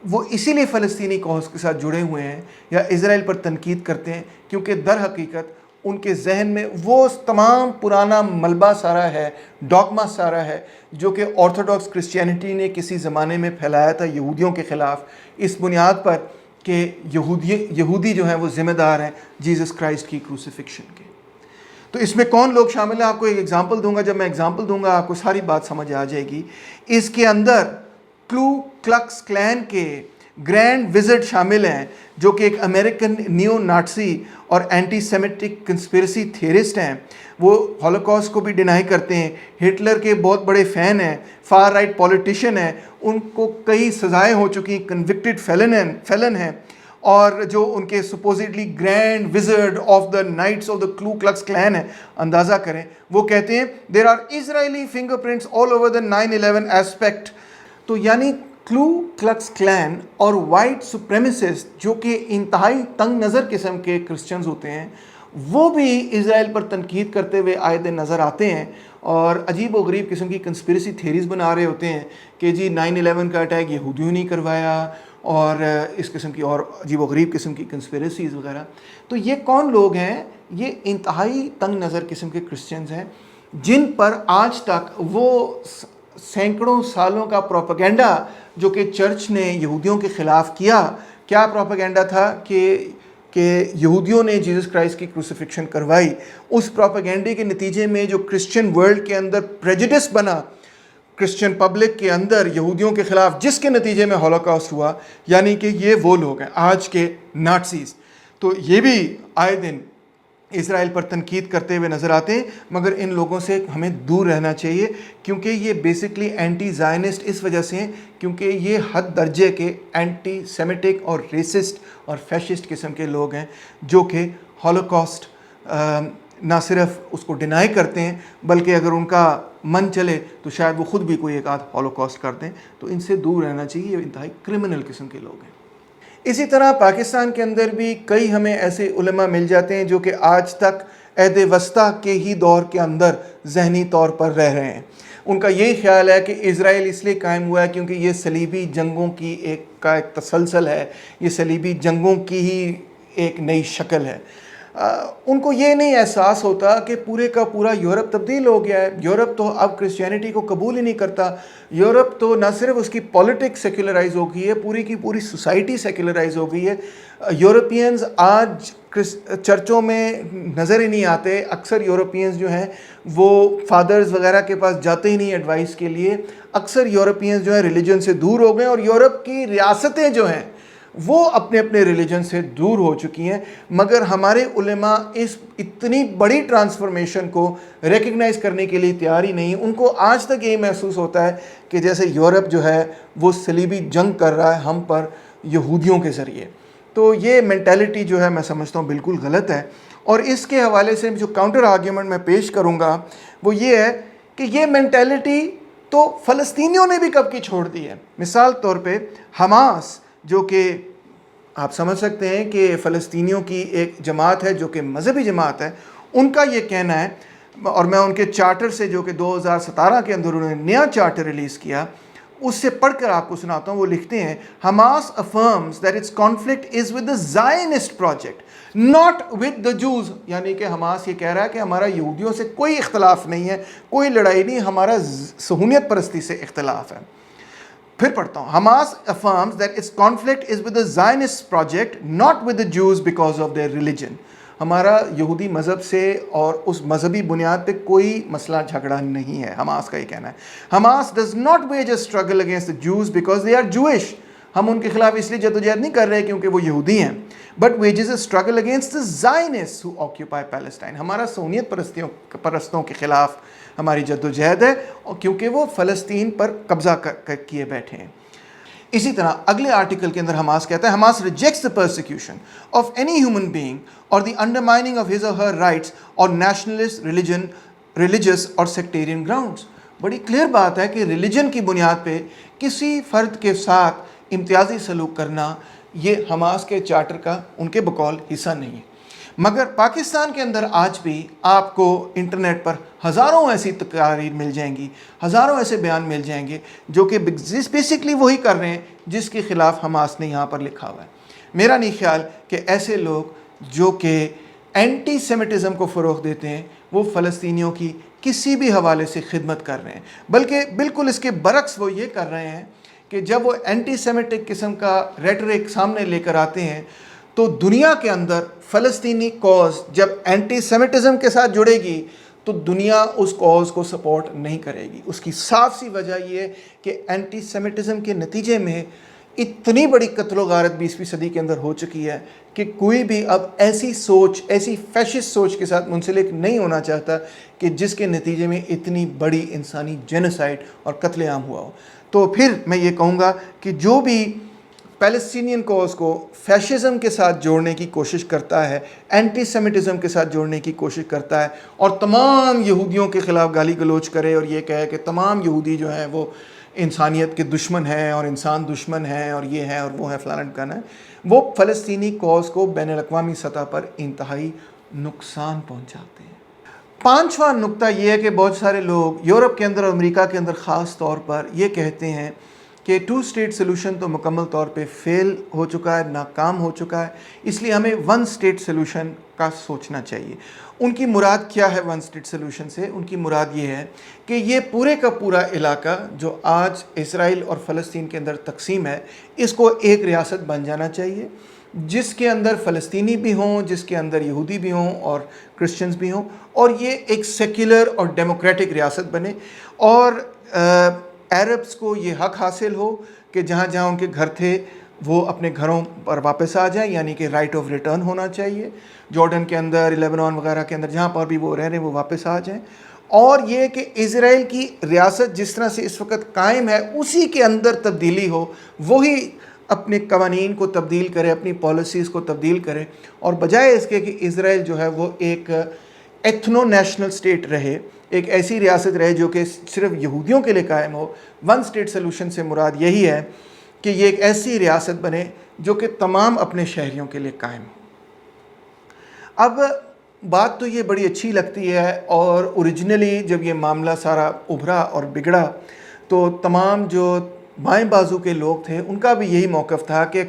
وہ اسی لیے فلسطینی کاز کے ساتھ جڑے ہوئے ہیں یا اسرائیل پر تنقید کرتے ہیں کیونکہ در حقیقت ان کے ذہن میں وہ تمام پرانا ملبہ سارا ہے، ڈاگما سارا ہے جو کہ آرتھوڈاکس کرسچینٹی نے کسی زمانے میں پھیلایا تھا یہودیوں کے خلاف، اس بنیاد پر کہ یہودی جو ہیں وہ ذمہ دار ہیں جیزس کرائسٹ کی کروسیفکشن کے. تو اس میں کون لوگ شامل ہیں؟ آپ کو ایک ایگزامپل دوں گا. جب میں ایگزامپل دوں گا آپ کو ساری بات سمجھ آ جائے گی. اس کے اندر کلو کلکس کلین کے گرینڈ وزٹ شامل ہیں جو کہ ایک امریکن نیو ناٹسی اور اینٹی سیمیٹک کنسپیرسی تھیورسٹ ہیں. وہ ہولوکاسٹ کو بھی ڈینائی کرتے ہیں، ہٹلر کے بہت بڑے فین ہیں، فار رائٹ پولیٹیشین ہیں، ان کو کئی سزائیں ہو چکی، کنوکٹڈ فیلن ہیں، اور جو ان کے supposedly grand wizard of the knights of the Ku Klux Klan ہے. اندازہ کریں وہ کہتے ہیں there are Israeli finger prints all over the 9/11 aspect. تو یعنی کلو کلکس کلین اور وائٹ سپریمیسسٹ جو کہ انتہائی تنگ نظر قسم کے کرسچنز ہوتے ہیں وہ بھی اسرائیل پر تنقید کرتے ہوئے آئے دن نظر آتے ہیں اور عجیب و غریب قسم کی کنسپیریسی تھیریز بنا رہے ہوتے ہیں کہ جی 9/11 کا اٹیک یہودیوں نے کروایا اور اس قسم کی اور عجیب و غریب قسم کی کنسپیریسیز وغیرہ. تو یہ کون لوگ ہیں؟ یہ انتہائی تنگ نظر قسم کے کرسچنز ہیں جن پر آج تک وہ سینکڑوں سالوں کا پروپیگنڈا جو کہ چرچ نے یہودیوں کے خلاف کیا پروپیگنڈا تھا کہ یہودیوں نے جیزس کرائسٹ کی کروسیفکشن کروائی. اس پروپیگنڈے کے نتیجے میں جو کرسچن ورلڈ کے اندر پریجڈس بنا کرسچن پبلک کے اندر یہودیوں کے خلاف، جس کے نتیجے میں ہولوکاسٹ ہوا، یعنی کہ یہ وہ لوگ ہیں آج کے نازیز. تو یہ بھی آئے دن اسرائیل پر تنقید کرتے ہوئے نظر آتے ہیں، مگر ان لوگوں سے ہمیں دور رہنا چاہیے کیونکہ یہ بیسکلی اینٹی زائنسٹ اس وجہ سے ہیں کیونکہ یہ حد درجے کے اینٹی سیمیٹک اور ریسسٹ اور فیشسٹ قسم کے لوگ ہیں جو کہ ہولوکاسٹ نہ صرف اس کو ڈینائی کرتے ہیں بلکہ اگر ان کا من چلے تو شاید وہ خود بھی کوئی ایک آدھ ہولوکاسٹ کر دیں. تو ان سے دور رہنا چاہیے، یہ انتہائی کرمنل قسم کے لوگ ہیں. اسی طرح پاکستان کے اندر بھی کئی ہمیں ایسے علماء مل جاتے ہیں جو کہ آج تک عہد وسطیٰ کے ہی دور کے اندر ذہنی طور پر رہ رہے ہیں. ان کا یہی خیال ہے کہ اسرائیل اس لیے قائم ہوا ہے کیونکہ یہ صلیبی جنگوں کی ایک تسلسل ہے، یہ صلیبی جنگوں کی ہی ایک نئی شکل ہے. ان کو یہ نہیں احساس ہوتا کہ پورے کا پورا یورپ تبدیل ہو گیا ہے. یورپ تو اب کرسچینٹی کو قبول ہی نہیں کرتا. یورپ تو نہ صرف اس کی پولیٹکس سیکولرائز ہو گئی ہے، پوری کی پوری سوسائٹی سیکولرائز ہو گئی ہے. یورپینز آج چرچوں میں نظر ہی نہیں آتے. اکثر یورپینز جو ہیں وہ فادرز وغیرہ کے پاس جاتے ہی نہیں ایڈوائس کے لیے. اکثر یورپینز جو ہیں ریلیجن سے دور ہو گئے اور یورپ کی ریاستیں جو ہیں وہ اپنے اپنے ریلیجن سے دور ہو چکی ہیں. مگر ہمارے علماء اس اتنی بڑی ٹرانسفارمیشن کو ریکگنائز کرنے کے لیے تیار ہی نہیں. ان کو آج تک یہی محسوس ہوتا ہے کہ جیسے یورپ جو ہے وہ صلیبی جنگ کر رہا ہے ہم پر یہودیوں کے ذریعے. تو یہ مینٹیلٹی جو ہے میں سمجھتا ہوں بالکل غلط ہے. اور اس کے حوالے سے جو کاؤنٹر آرگیومنٹ میں پیش کروں گا وہ یہ ہے کہ یہ مینٹیلٹی تو فلسطینیوں نے بھی کب کی چھوڑ دی ہے. مثال طور پہ حماس جو کہ آپ سمجھ سکتے ہیں کہ فلسطینیوں کی ایک جماعت ہے جو کہ مذہبی جماعت ہے، ان کا یہ کہنا ہے اور میں ان کے چارٹر سے جو کہ 2017 کے اندر انہوں نے نیا چارٹر ریلیز کیا اس سے پڑھ کر آپ کو سناتا ہوں. وہ لکھتے ہیں Hamas affirms that its conflict is with the Zionist project not with the Jews. یعنی کہ حماس یہ کہہ رہا ہے کہ ہمارا یہودیوں سے کوئی اختلاف نہیں ہے، کوئی لڑائی نہیں، ہمارا صہیونیت پرستی سے اختلاف ہے. پھر پڑھتا ہوں. Hamas affirms that its conflict is with the Zionist project not with the Jews because of their religion. ہمارا یہودی مذہب سے اور اس مذہبی بنیاد پہ کوئی مسئلہ جھگڑا نہیں ہے، حماس کا یہ کہنا ہے۔ Hamas does not wage a struggle against the Jews because they are Jewish, ہم ان کے خلاف اس لیے جدوجہد نہیں کر رہے کیونکہ وہ یہودی ہیں، but wages a struggle against the Zionists who occupy Palestine, ہمارا صہیونیت پرستوں کے خلاف ہماری جدوجہد ہے کیونکہ وہ فلسطین پر قبضہ کیے بیٹھے ہیں۔ اسی طرح اگلے آرٹیکل کے اندر حماس کہتا ہے Hamas rejects the persecution of any human being or the undermining of his or her rights or nationalist religious or sectarian grounds. بڑی کلیئر بات ہے کہ ریلیجن کی بنیاد پہ کسی فرد کے ساتھ امتیازی سلوک کرنا یہ حماس کے چارٹر کا ان کے بقول حصہ نہیں ہے۔ مگر پاکستان کے اندر آج بھی آپ کو انٹرنیٹ پر ہزاروں ایسی تقاریر مل جائیں گی، ہزاروں ایسے بیان مل جائیں گے جو کہ بیسیکلی وہی کر رہے ہیں جس کے خلاف حماس نے یہاں پر لکھا ہوا ہے۔ میرا نہیں خیال کہ ایسے لوگ جو کہ اینٹی سیمیٹزم کو فروغ دیتے ہیں وہ فلسطینیوں کی کسی بھی حوالے سے خدمت کر رہے ہیں، بلکہ بالکل اس کے برعکس وہ یہ کر رہے ہیں کہ جب وہ اینٹی سیمیٹک قسم کا ریٹرک سامنے لے کر آتے ہیں تو دنیا کے اندر فلسطینی کاز جب اینٹی سیمیٹزم کے ساتھ جڑے گی تو دنیا اس کاز کو سپورٹ نہیں کرے گی۔ اس کی صاف سی وجہ یہ ہے کہ اینٹی سیمیٹزم کے نتیجے میں اتنی بڑی قتل و غارت 20ویں صدی کے اندر ہو چکی ہے کہ کوئی بھی اب ایسی سوچ، ایسی فیشسٹ سوچ کے ساتھ منسلک نہیں ہونا چاہتا کہ جس کے نتیجے میں اتنی بڑی انسانی جینوسائیڈ اور قتل عام ہوا ہو۔ تو پھر میں یہ کہوں گا کہ جو بھی پیلسٹینین کوز کو فیشزم کے ساتھ جوڑنے کی کوشش کرتا ہے، اینٹی سیمیٹزم کے ساتھ جوڑنے کی کوشش کرتا ہے اور تمام یہودیوں کے خلاف گالی گلوچ کرے اور یہ کہے کہ تمام یہودی جو ہیں وہ انسانیت کے دشمن ہیں اور انسان دشمن ہیں اور یہ ہے اور وہ ہے فلانا ٹھکانا ہے، وہ فلسطینی کوز کو بین الاقوامی سطح پر انتہائی نقصان پہنچاتے ہیں۔ پانچواں نقطہ یہ ہے کہ بہت سارے لوگ یورپ کے اندر اور امریکہ کے اندر خاص طور پر یہ کہتے ہیں کہ 2 اسٹیٹ سلوشن تو مکمل طور پہ فیل ہو چکا ہے، ناکام ہو چکا ہے، اس لیے ہمیں 1 اسٹیٹ سلوشن کا سوچنا چاہیے۔ ان کی مراد کیا ہے 1 اسٹیٹ سلوشن سے؟ ان کی مراد یہ ہے کہ یہ پورے کا پورا علاقہ جو آج اسرائیل اور فلسطین کے اندر تقسیم ہے، اس کو ایک ریاست بن جانا چاہیے جس کے اندر فلسطینی بھی ہوں، جس کے اندر یہودی بھی ہوں اور کرسچنز بھی ہوں، اور یہ ایک سیکولر اور ڈیموکریٹک ریاست بنے، اور عربس کو یہ حق حاصل ہو کہ جہاں جہاں ان کے گھر تھے وہ اپنے گھروں پر واپس آ جائیں، یعنی کہ رائٹ آف ریٹرن ہونا چاہیے۔ جارڈن کے اندر، لیبنان وغیرہ کے اندر جہاں پر بھی وہ رہ رہے ہیں وہ واپس آ جائیں، اور یہ کہ اسرائیل کی ریاست جس طرح سے اس وقت قائم ہے اسی کے اندر تبدیلی ہو، وہی اپنے قوانین کو تبدیل کرے، اپنی پالیسیز کو تبدیل کرے، اور بجائے اس کے کہ اسرائیل جو ہے وہ ایک ایتھنو نیشنل سٹیٹ رہے، ایک ایسی ریاست رہے جو کہ صرف یہودیوں کے لیے قائم ہو۔ 1 اسٹیٹ سلوشن سے مراد یہی ہے کہ یہ ایک ایسی ریاست بنے جو کہ تمام اپنے شہریوں کے لیے قائم ہو۔ اب بات تو یہ بڑی اچھی لگتی ہے، اور اوریجنلی جب یہ معاملہ سارا ابھرا اور بگڑا تو تمام جو بائیں بازو کے لوگ تھے ان کا بھی یہی موقف تھا کہ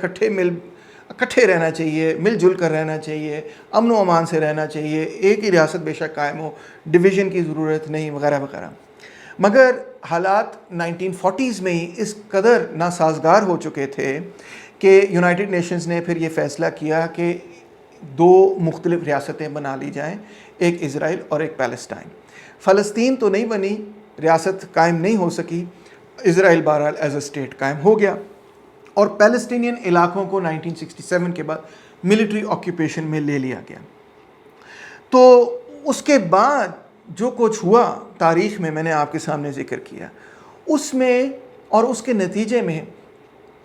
اکٹھے رہنا چاہیے، مل جل کر رہنا چاہیے، امن و امان سے رہنا چاہیے، ایک ہی ریاست بے شک قائم ہو، ڈویژن کی ضرورت نہیں وغیرہ وغیرہ۔ مگر حالات 1940s میں ہی اس قدر ناسازگار ہو چکے تھے کہ یونائٹڈ نیشنز نے پھر یہ فیصلہ کیا کہ 2 مختلف ریاستیں بنا لی جائیں، ایک اسرائیل اور ایک پیلسٹائن۔ فلسطین تو نہیں بنی، ریاست قائم نہیں ہو سکی، اسرائیل بہرحال ایز اے اسٹیٹ قائم ہو گیا، اور پیلسٹینین علاقوں کو 1967 کے بعد ملٹری آکیوپیشن میں لے لیا گیا۔ تو اس کے بعد جو کچھ ہوا تاریخ میں نے آپ کے سامنے ذکر کیا، اس میں اور اس کے نتیجے میں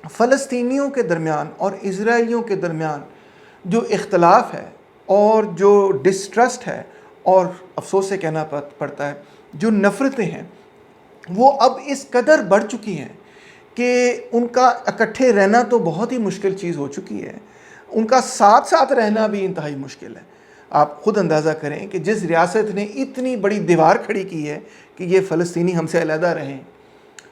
فلسطینیوں کے درمیان اور اسرائیلیوں کے درمیان جو اختلاف ہے اور جو ڈسٹرسٹ ہے، اور افسوس سے کہنا پڑتا ہے جو نفرتیں ہیں، وہ اب اس قدر بڑھ چکی ہیں کہ ان کا اکٹھے رہنا تو بہت ہی مشکل چیز ہو چکی ہے، ان کا ساتھ ساتھ رہنا بھی انتہائی مشکل ہے۔ آپ خود اندازہ کریں کہ جس ریاست نے اتنی بڑی دیوار کھڑی کی ہے کہ یہ فلسطینی ہم سے علیحدہ رہیں،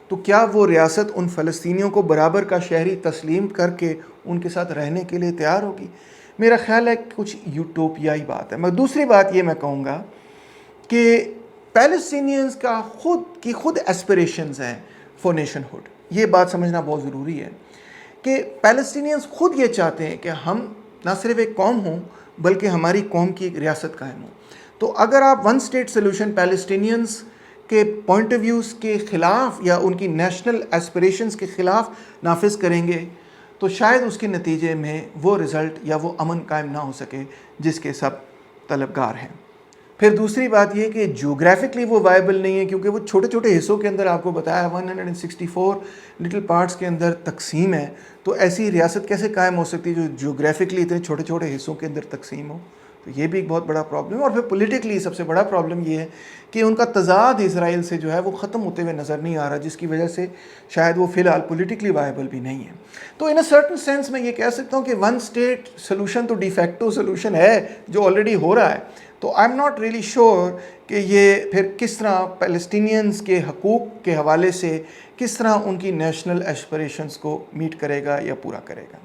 تو کیا وہ ریاست ان فلسطینیوں کو برابر کا شہری تسلیم کر کے ان کے ساتھ رہنے کے لیے تیار ہوگی؟ میرا خیال ہے کچھ یوٹوپیائی بات ہے۔ مگر دوسری بات یہ میں کہوں گا کہ پیلسٹینینز کا خود ایسپریشنز ہیں فار نیشن ہوڈ۔ یہ بات سمجھنا بہت ضروری ہے کہ پیلسٹینینز خود یہ چاہتے ہیں کہ ہم نہ صرف ایک قوم ہوں بلکہ ہماری قوم کی ایک ریاست قائم ہو۔ تو اگر آپ ون اسٹیٹ سلوشن پیلسٹینینز کے پوائنٹ آف ویوز کے خلاف یا ان کی نیشنل ایسپریشنز کے خلاف نافذ کریں گے تو شاید اس کے نتیجے میں وہ رزلٹ یا وہ امن قائم نہ ہو سکے جس کے سب طلبگار ہیں۔ پھر دوسری بات یہ کہ جیوگرافکلی وہ وائبل نہیں ہے، کیونکہ وہ چھوٹے چھوٹے حصوں کے اندر آپ کو بتایا 164 لٹل پارٹس کے اندر تقسیم ہے، تو ایسی ریاست کیسے قائم ہو سکتی ہے جو جیوگرافکلی اتنے چھوٹے چھوٹے حصوں کے اندر تقسیم ہو؟ تو یہ بھی ایک بہت بڑا پرابلم ہے۔ اور پھر پولیٹیکلی سب سے بڑا پرابلم یہ ہے کہ ان کا تضاد اسرائیل سے جو ہے وہ ختم ہوتے ہوئے نظر نہیں آ رہا، جس کی وجہ سے شاید وہ فی الحال پولیٹیکلی وائبل بھی نہیں ہے۔ تو ان اے سرٹن سینس میں یہ کہہ سکتا ہوں کہ ون اسٹیٹ سلوشن تو ڈی فیکٹو سلوشن ہے جو آلریڈی ہو رہا ہے، تو I am not really sure کہ یہ پھر کس طرح پیلسٹینینز کے حقوق کے حوالے سے کس طرح ان کی نیشنل ایسپریشنز کو میٹ کرے گا یا پورا کرے گا۔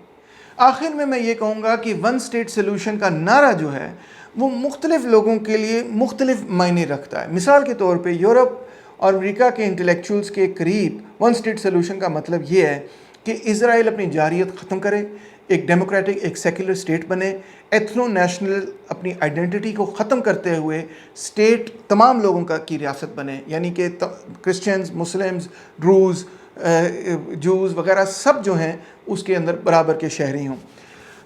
آخر میں یہ کہوں گا کہ ون اسٹیٹ سلوشن کا نعرہ جو ہے وہ مختلف لوگوں کے لیے مختلف معنی رکھتا ہے۔ مثال کے طور پہ یورپ اور امریکہ کے انٹلیکچوئلز کے قریب ون اسٹیٹ سلوشن کا مطلب یہ ہے کہ اسرائیل اپنی جارحیت ختم کرے، ایک ڈیموکریٹک ایک سیکولر اسٹیٹ بنے، ایتھنو نیشنل اپنی آئیڈینٹی کو ختم کرتے ہوئے اسٹیٹ تمام لوگوں کی ریاست بنے، یعنی کہ کرسچنز، مسلمز، ڈروز، جوز وغیرہ سب جو ہیں اس کے اندر برابر کے شہری ہوں۔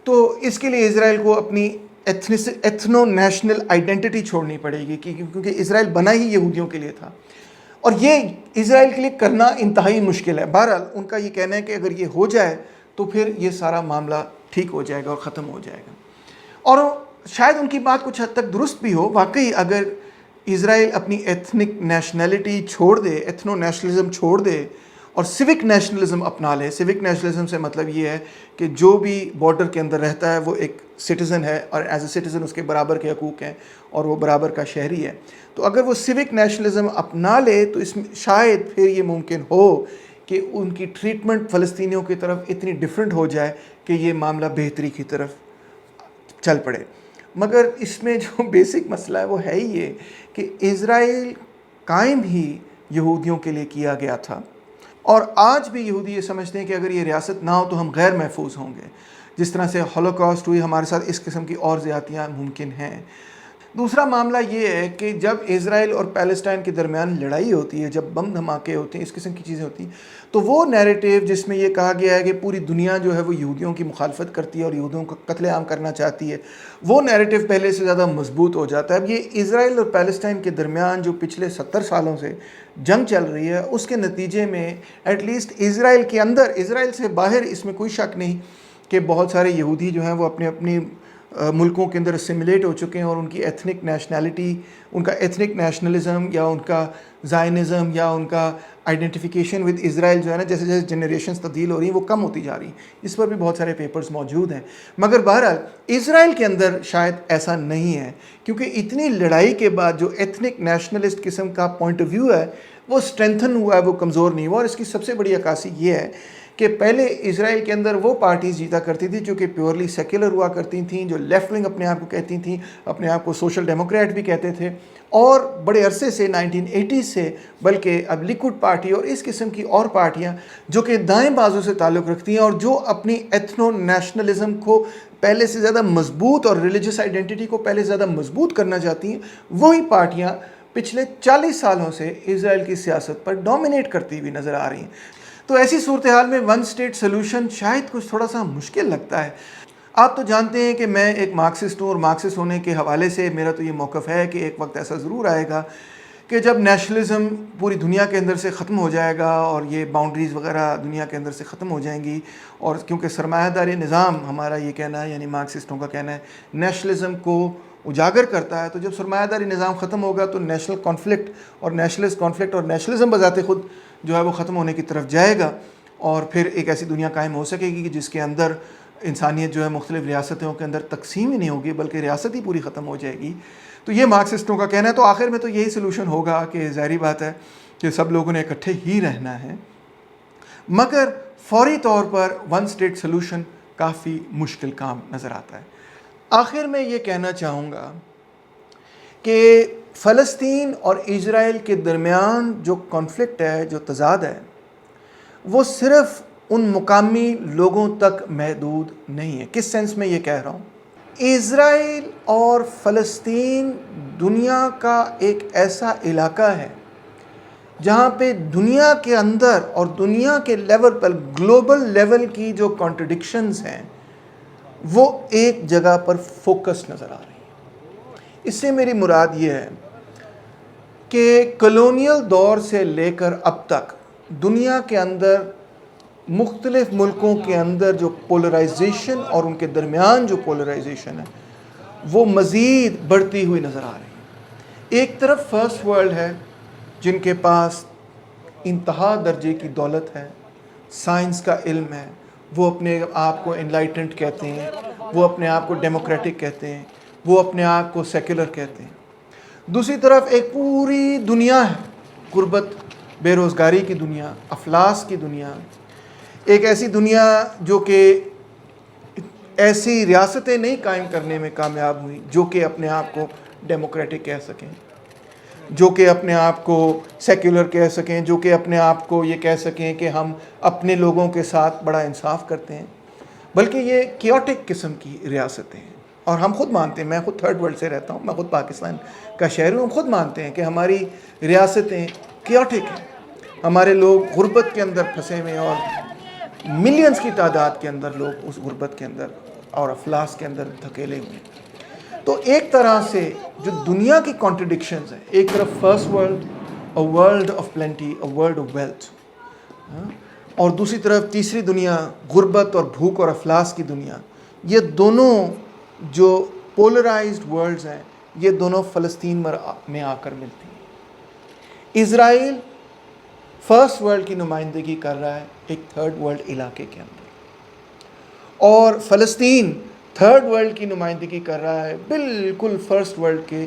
تو اس کے لیے اسرائیل کو اپنی ایتھنو نیشنل آئیڈینٹی چھوڑنی پڑے گی، کیونکہ اسرائیل بنا ہی یہودیوں کے لیے تھا، اور یہ اسرائیل کے لیے کرنا انتہائی مشکل ہے۔ بہرحال ان کا یہ کہنا ہے کہ اگر یہ ہو جائے تو پھر یہ سارا معاملہ ٹھیک ہو جائے گا اور ختم ہو جائے گا۔ اور شاید ان کی بات کچھ حد تک درست بھی ہو، واقعی اگر اسرائیل اپنی ایتھنک نیشنلٹی چھوڑ دے، ایتھنو نیشنلزم چھوڑ دے اور سیوک نیشنلزم اپنا لے۔ سیوک نیشنلزم سے مطلب یہ ہے کہ جو بھی بارڈر کے اندر رہتا ہے وہ ایک سٹیزن ہے اور ایز اے سٹیزن اس کے برابر کے حقوق ہیں اور وہ برابر کا شہری ہے۔ تو اگر وہ سیوک نیشنلزم اپنا لے تو اس میں شاید پھر یہ ممکن ہو کہ ان کی ٹریٹمنٹ فلسطینیوں کی طرف اتنی ڈیفرنٹ ہو جائے کہ یہ معاملہ بہتری کی طرف چل پڑے۔ مگر اس میں جو بیسک مسئلہ ہے وہ ہے ہی یہ کہ اسرائیل قائم ہی یہودیوں کے لیے کیا گیا تھا، اور آج بھی یہودی یہ سمجھتے ہیں کہ اگر یہ ریاست نہ ہو تو ہم غیر محفوظ ہوں گے، جس طرح سے ہولوکاسٹ ہوئی ہمارے ساتھ اس قسم کی اور زیادتیاں ممکن ہیں۔ دوسرا معاملہ یہ ہے کہ جب اسرائیل اور پیلسٹائن کے درمیان لڑائی ہوتی ہے، جب بم دھماکے ہوتے ہیں، اس قسم کی چیزیں ہوتی ہیں، تو وہ نیریٹیو جس میں یہ کہا گیا ہے کہ پوری دنیا جو ہے وہ یہودیوں کی مخالفت کرتی ہے اور یہودیوں کا قتل عام کرنا چاہتی ہے، وہ نیریٹیو پہلے سے زیادہ مضبوط ہو جاتا ہے۔ اب یہ اسرائیل اور پیلسٹائن کے درمیان جو پچھلے 70 سالوں سے جنگ چل رہی ہے، اس کے نتیجے میں ایٹ لیسٹ اسرائیل کے اندر، اسرائیل سے باہر اس میں کوئی شک نہیں کہ بہت سارے یہودی جو ہیں وہ اپنی ملکوں کے اندر اسیملیٹ ہو چکے ہیں، اور ان کی ایتھنک نیشنلٹی، ان کا ایتھنک نیشنلزم یا ان کا زائنزم یا ان کا آئیڈینٹیفیکیشن ود اسرائیل جو ہے نا، جیسے جیسے جنریشنز تبدیل ہو رہی ہیں وہ کم ہوتی جا رہی ہیں۔ اس پر بھی بہت سارے پیپرز موجود ہیں، مگر بہرحال اسرائیل کے اندر شاید ایسا نہیں ہے، کیونکہ اتنی لڑائی کے بعد جو ایتھنک نیشنلسٹ قسم کا پوائنٹ آف ویو ہے وہ اسٹرینتھن ہوا ہے، وہ کمزور نہیں ہوا۔ اور اس کی سب سے بڑی عکاسی یہ ہے کہ پہلے اسرائیل کے اندر وہ پارٹیز جیتا کرتی تھی جو کہ پیورلی سیکولر ہوا کرتی تھیں، جو لیفٹ ونگ اپنے آپ کو کہتی تھیں، اپنے آپ کو سوشل ڈیموکریٹ بھی کہتے تھے، اور بڑے عرصے سے 1980 سے بلکہ اب لیکوڈ پارٹی اور اس قسم کی اور پارٹیاں جو کہ دائیں بازو سے تعلق رکھتی ہیں اور جو اپنی ایتھنو نیشنلزم کو پہلے سے زیادہ مضبوط اور ریلیجس آئیڈینٹی کو پہلے سے زیادہ مضبوط کرنا چاہتی ہیں، وہی پارٹیاں پچھلے 40 سالوں سے اسرائیل کی سیاست پر ڈومینیٹ کرتی ہوئی نظر آ رہی ہیں۔ تو ایسی صورتحال میں ون اسٹیٹ سلوشن شاید کچھ تھوڑا سا مشکل لگتا ہے۔ آپ تو جانتے ہیں کہ میں ایک مارکسسٹ ہوں، اور مارکسسٹ ہونے کے حوالے سے میرا تو یہ موقف ہے کہ ایک وقت ایسا ضرور آئے گا کہ جب نیشنلزم پوری دنیا کے اندر سے ختم ہو جائے گا اور یہ باؤنڈریز وغیرہ دنیا کے اندر سے ختم ہو جائیں گی، اور کیونکہ سرمایہ داری نظام ہمارا یہ کہنا ہے، یعنی مارکسسٹوں کا کہنا ہے، نیشنلزم کو اجاگر کرتا ہے، تو جب سرمایہ داری نظام ختم ہوگا تو نیشنل کانفلکٹ اور نیشنلسٹ کانفلکٹ اور نیشنلزم بذات خود جو ہے وہ ختم ہونے کی طرف جائے گا، اور پھر ایک ایسی دنیا قائم ہو سکے گی کہ جس کے اندر انسانیت جو ہے مختلف ریاستوں کے اندر تقسیم ہی نہیں ہوگی بلکہ ریاست ہی پوری ختم ہو جائے گی۔ تو یہ مارکسسٹوں کا کہنا ہے۔ تو آخر میں تو یہی سلوشن ہوگا کہ ظاہری بات ہے کہ سب لوگوں نے اکٹھے ہی رہنا ہے، مگر فوری طور پر ون اسٹیٹ سلوشن کافی مشکل کام نظر آتا ہے۔ آخر میں یہ کہنا چاہوں گا کہ فلسطین اور اسرائیل کے درمیان جو کانفلکٹ ہے، جو تضاد ہے، وہ صرف ان مقامی لوگوں تک محدود نہیں ہے۔ کس سینس میں یہ کہہ رہا ہوں اسرائیل اور فلسطین دنیا کا ایک ایسا علاقہ ہے جہاں پہ دنیا کے اندر اور دنیا کے لیول پر گلوبل لیول کی جو کانٹرڈکشنز ہیں وہ ایک جگہ پر فوکس نظر آ رہی ہیں۔ اس سے میری مراد یہ ہے کہ کلونیل دور سے لے کر اب تک دنیا کے اندر مختلف ملکوں کے اندر جو پولرائزیشن اور ان کے درمیان جو پولرائزیشن ہے وہ مزید بڑھتی ہوئی نظر آ رہی ہے۔ ایک طرف فرسٹ ورلڈ ہے جن کے پاس انتہا درجے کی دولت ہے، سائنس کا علم ہے، وہ اپنے آپ کو انلائٹنڈ کہتے ہیں، وہ اپنے آپ کو ڈیموکریٹک کہتے ہیں، وہ اپنے آپ کو سیکولر کہتے ہیں۔ دوسری طرف ایک پوری دنیا ہے، غربت، بے روزگاری کی دنیا، افلاس کی دنیا، ایک ایسی دنیا جو کہ ایسی ریاستیں نہیں قائم کرنے میں کامیاب ہوئی جو کہ اپنے آپ کو ڈیموکریٹک کہہ سکیں، جو کہ اپنے آپ کو سیکولر کہہ سکیں، جو کہ اپنے آپ کو یہ کہہ سکیں کہ ہم اپنے لوگوں کے ساتھ بڑا انصاف کرتے ہیں، بلکہ یہ کیوٹک قسم کی ریاستیں ہیں۔ اور ہم خود مانتے ہیں، میں خود تھرڈ ورلڈ سے رہتا ہوں، میں خود پاکستان کا شہری ہوں، ہم خود مانتے ہیں کہ ہماری ریاستیں کیوٹک ہیں، ہمارے لوگ غربت کے اندر پھنسے ہوئے ہیں اور ملینز کی تعداد کے اندر لوگ اس غربت کے اندر اور افلاس کے اندر دھکیلے ہوئے ہیں۔ تو ایک طرح سے جو دنیا کی کانٹرڈکشنز ہیں، ایک طرف first world, a world of plenty, a world of wealth, اور دوسری طرف تیسری دنیا غربت اور بھوک اور افلاس کی دنیا، یہ دونوں جو پولرائزڈ ورلڈز ہیں یہ دونوں فلسطین میں آ کر ملتی ہیں۔ اسرائیل فرسٹ ورلڈ کی نمائندگی کر رہا ہے ایک تھرڈ ورلڈ علاقے کے اندر، اور فلسطین تھرڈ ورلڈ کی نمائندگی کر رہا ہے بالکل فرسٹ ورلڈ کے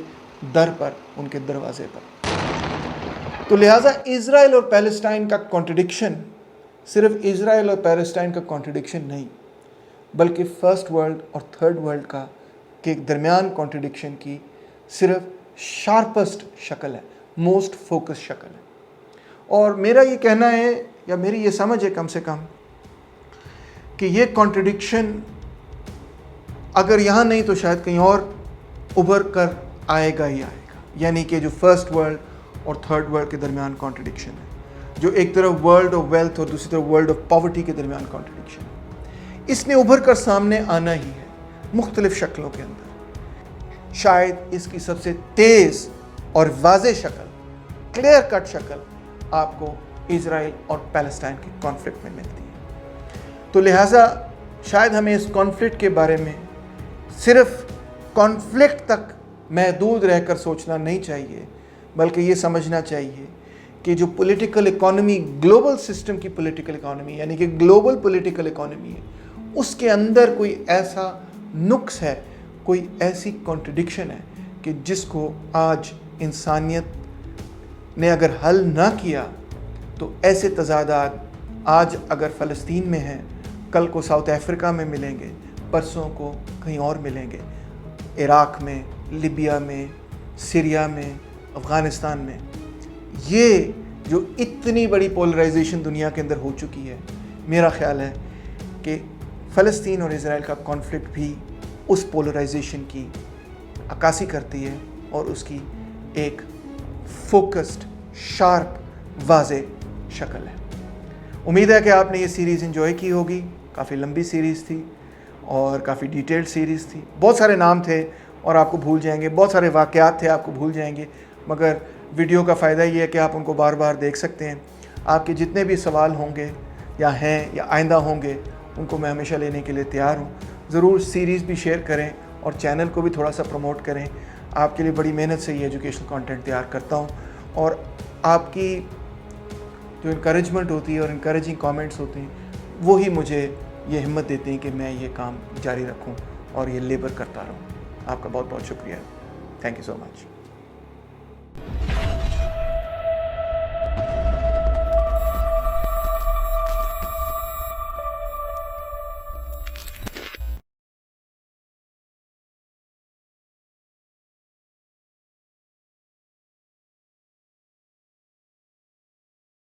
در پر، ان کے دروازے پر۔ تو لہٰذا اسرائیل اور پیلسٹائن کا کانٹرڈکشن صرف اسرائیل اور پیلسٹائن کا کانٹرڈکشن نہیں، بلکہ فرسٹ ورلڈ اور تھرڈ ورلڈ کا کے درمیان کانٹرڈکشن کی صرف شارپسٹ شکل ہے، موسٹ فوکس شکل ہے۔ اور میرا یہ کہنا ہے، یا میری یہ سمجھ ہے کم سے کم، کہ یہ کانٹرڈکشن اگر یہاں نہیں تو شاید کہیں اور ابھر کر آئے گا ہی آئے گا، یعنی کہ جو فرسٹ ورلڈ اور تھرڈ ورلڈ کے درمیان کانٹرڈکشن ہے، جو ایک طرف ورلڈ آف ویلتھ اور دوسری طرف ورلڈ آف پاورٹی کے درمیان کانٹرڈکشن ہے، اس نے ابھر کر سامنے آنا ہی ہے مختلف شکلوں کے اندر۔ شاید اس کی سب سے تیز اور واضح شکل، کلیئر کٹ شکل آپ کو اسرائیل اور پیلسٹائن کے کانفلکٹ میں ملتی ہے۔ تو لہٰذا شاید ہمیں اس کانفلکٹ کے بارے میں صرف کانفلکٹ تک محدود رہ کر سوچنا نہیں چاہیے، بلکہ یہ سمجھنا چاہیے کہ جو پولیٹیکل اکانومی، گلوبل سسٹم کی پولیٹیکل اکانومی، یعنی کہ گلوبل پولیٹیکل اکانومی ہے، اس کے اندر کوئی ایسا نقص ہے، کوئی ایسی کانٹرڈکشن ہے کہ جس کو آج انسانیت نے اگر حل نہ کیا تو ایسے تضادات آج اگر فلسطین میں ہیں، کل کو ساؤتھ افریقہ میں ملیں گے، پرسوں کو کہیں اور ملیں گے، عراق میں، لیبیا میں، سیریا میں، افغانستان میں۔ یہ جو اتنی بڑی پولرائزیشن دنیا کے اندر ہو چکی ہے، میرا خیال ہے کہ فلسطین اور اسرائیل کا کانفلکٹ بھی اس پولرائزیشن کی عکاسی کرتی ہے اور اس کی ایک فوکسڈ، شارپ، واضح شکل ہے۔ امید ہے کہ آپ نے یہ سیریز انجوائے کی ہوگی۔ کافی لمبی سیریز تھی اور کافی ڈیٹیلڈ سیریز تھی، بہت سارے نام تھے اور آپ کو بھول جائیں گے، بہت سارے واقعات تھے آپ کو بھول جائیں گے، مگر ویڈیو کا فائدہ یہ ہے کہ آپ ان کو بار بار دیکھ سکتے ہیں۔ آپ کے جتنے بھی سوال ہوں گے یا ہیں یا آئندہ ہوں گے، ان کو میں ہمیشہ لینے کے لیے تیار ہوں۔ ضرور سیریز بھی شیئر کریں اور چینل کو بھی تھوڑا سا پروموٹ کریں۔ آپ کے لیے بڑی محنت سے یہ ایجوکیشنل کانٹینٹ تیار کرتا ہوں، اور آپ کی جو انکریجمنٹ ہوتی ہے اور انکریجنگ کامنٹس ہوتے ہیں وہی مجھے یہ ہمت دیتے ہیں کہ میں یہ کام جاری رکھوں اور یہ لیبر کرتا رہوں۔ آپ کا بہت بہت شکریہ۔ Thank you so much.